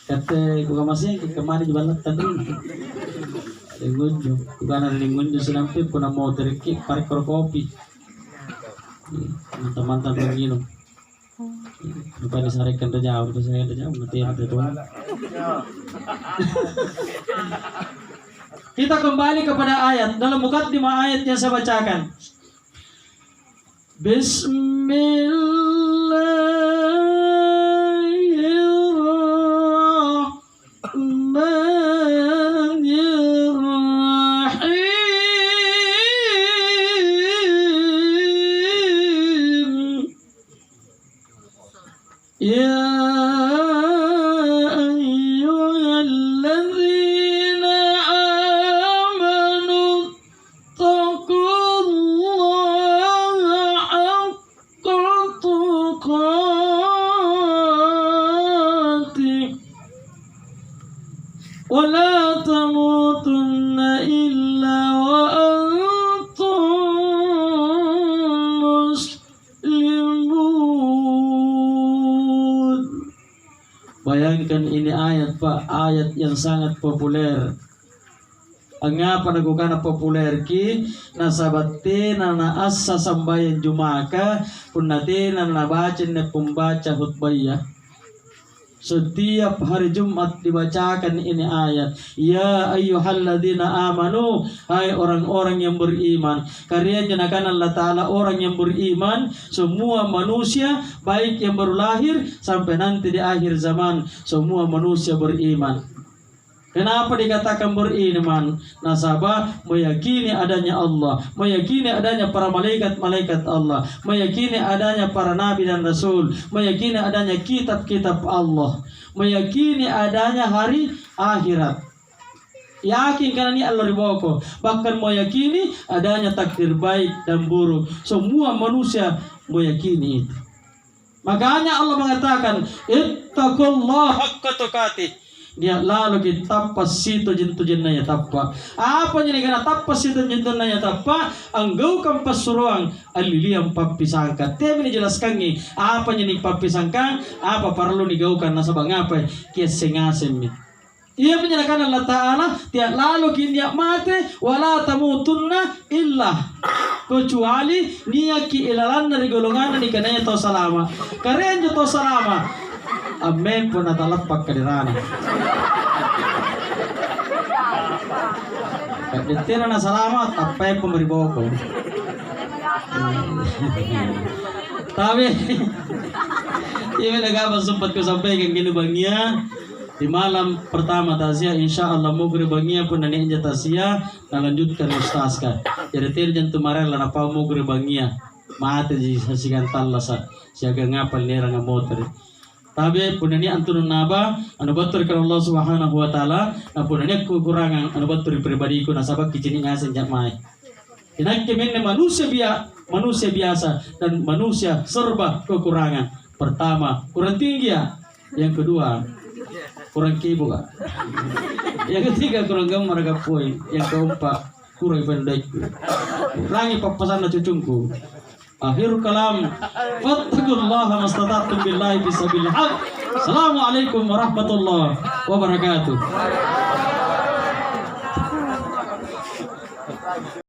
[SPEAKER 2] kata juga masih kemarin di balak tadi lingunju bukan ada lingunju senampi pun mau terkik pakai kopi teman-teman minum bukan disarikan jauh itu saya jauh nanti ada tuh. Kita kembali kepada ayat dalam mukadimah ayat yang saya bacakan. Ya ayyuhalladzina amanu taqullaha haqqa tuqatih wa la tamutunna illa wa antum bayangkan ini ayat Pak, ayat yang sangat populer. Angapa nagukana populer ki nasabate na asa sambayan jumaka punate na nabacin na pembaca khutbah. Setiap hari Jumat dibacakan ini ayat. Ya ayyuhalladzina amanu, hai orang-orang yang beriman. Karya jenakan Allah Ta'ala orang yang beriman. Semua manusia baik yang baru lahir sampai nanti di akhir zaman, semua manusia beriman. Kenapa dikatakan beriman? Nasabah meyakini adanya Allah, meyakini adanya para malaikat-malaikat Allah, meyakini adanya para nabi dan rasul, meyakini adanya kitab-kitab Allah, meyakini adanya hari akhirat. Yakin karena ini Allah riboko. Bahkan meyakini adanya takdir baik dan buruk. Semua manusia meyakini itu. Makanya Allah mengatakan, ittaqullaha haqqa tuqatih. Dia lalu kita tapas situ jentu jenaya tapa. Apa jadi kena tapas situ jentu jenaya tapa? Anggau kan pasuruang aliliam papisangka. Tapi jelaskan ni apa jadi papisangka? Apa perlu digaukan nasabang apa? Kia sengasem. Ia menyatakan Allah Ta'ala tiap lalu kini mati wala tamutunna illa kecuali nia ki ilalan dari golongan ni kananya tau salama karen jo tau salama amen pun atalapak kadirana kadetira na salamat tapay pemberi boko tapi ini nagabang sempat ko sampaikan gini bangia di malam pertama tasya insya Allah mugri bangia pun nani inja tasya lanjutkan ustazka jadi tirjan tumarel na pa mugri bangia mate di sasigan talasa siaga ngapal nera ngamotor tapi pun nani antun naba anu batur kan Allah Subhanahu wa taala na pun nani kekurangan anu batur pribadi ku nasabak kicini ngasen jak mai Inaki minne manusia biasa dan manusia serba kekurangan. Pertama, kurang tinggi ya. Yang kedua, kurang kibu kan. Yang ketiga, kurang gambar poin. Yang keempat, kurang pendek. Kurangi papasan cucungku. Akhir kalam, fattaqullaha mastata'tum billahi bisabilillah. Assalamualaikum warahmatullahi wabarakatuh.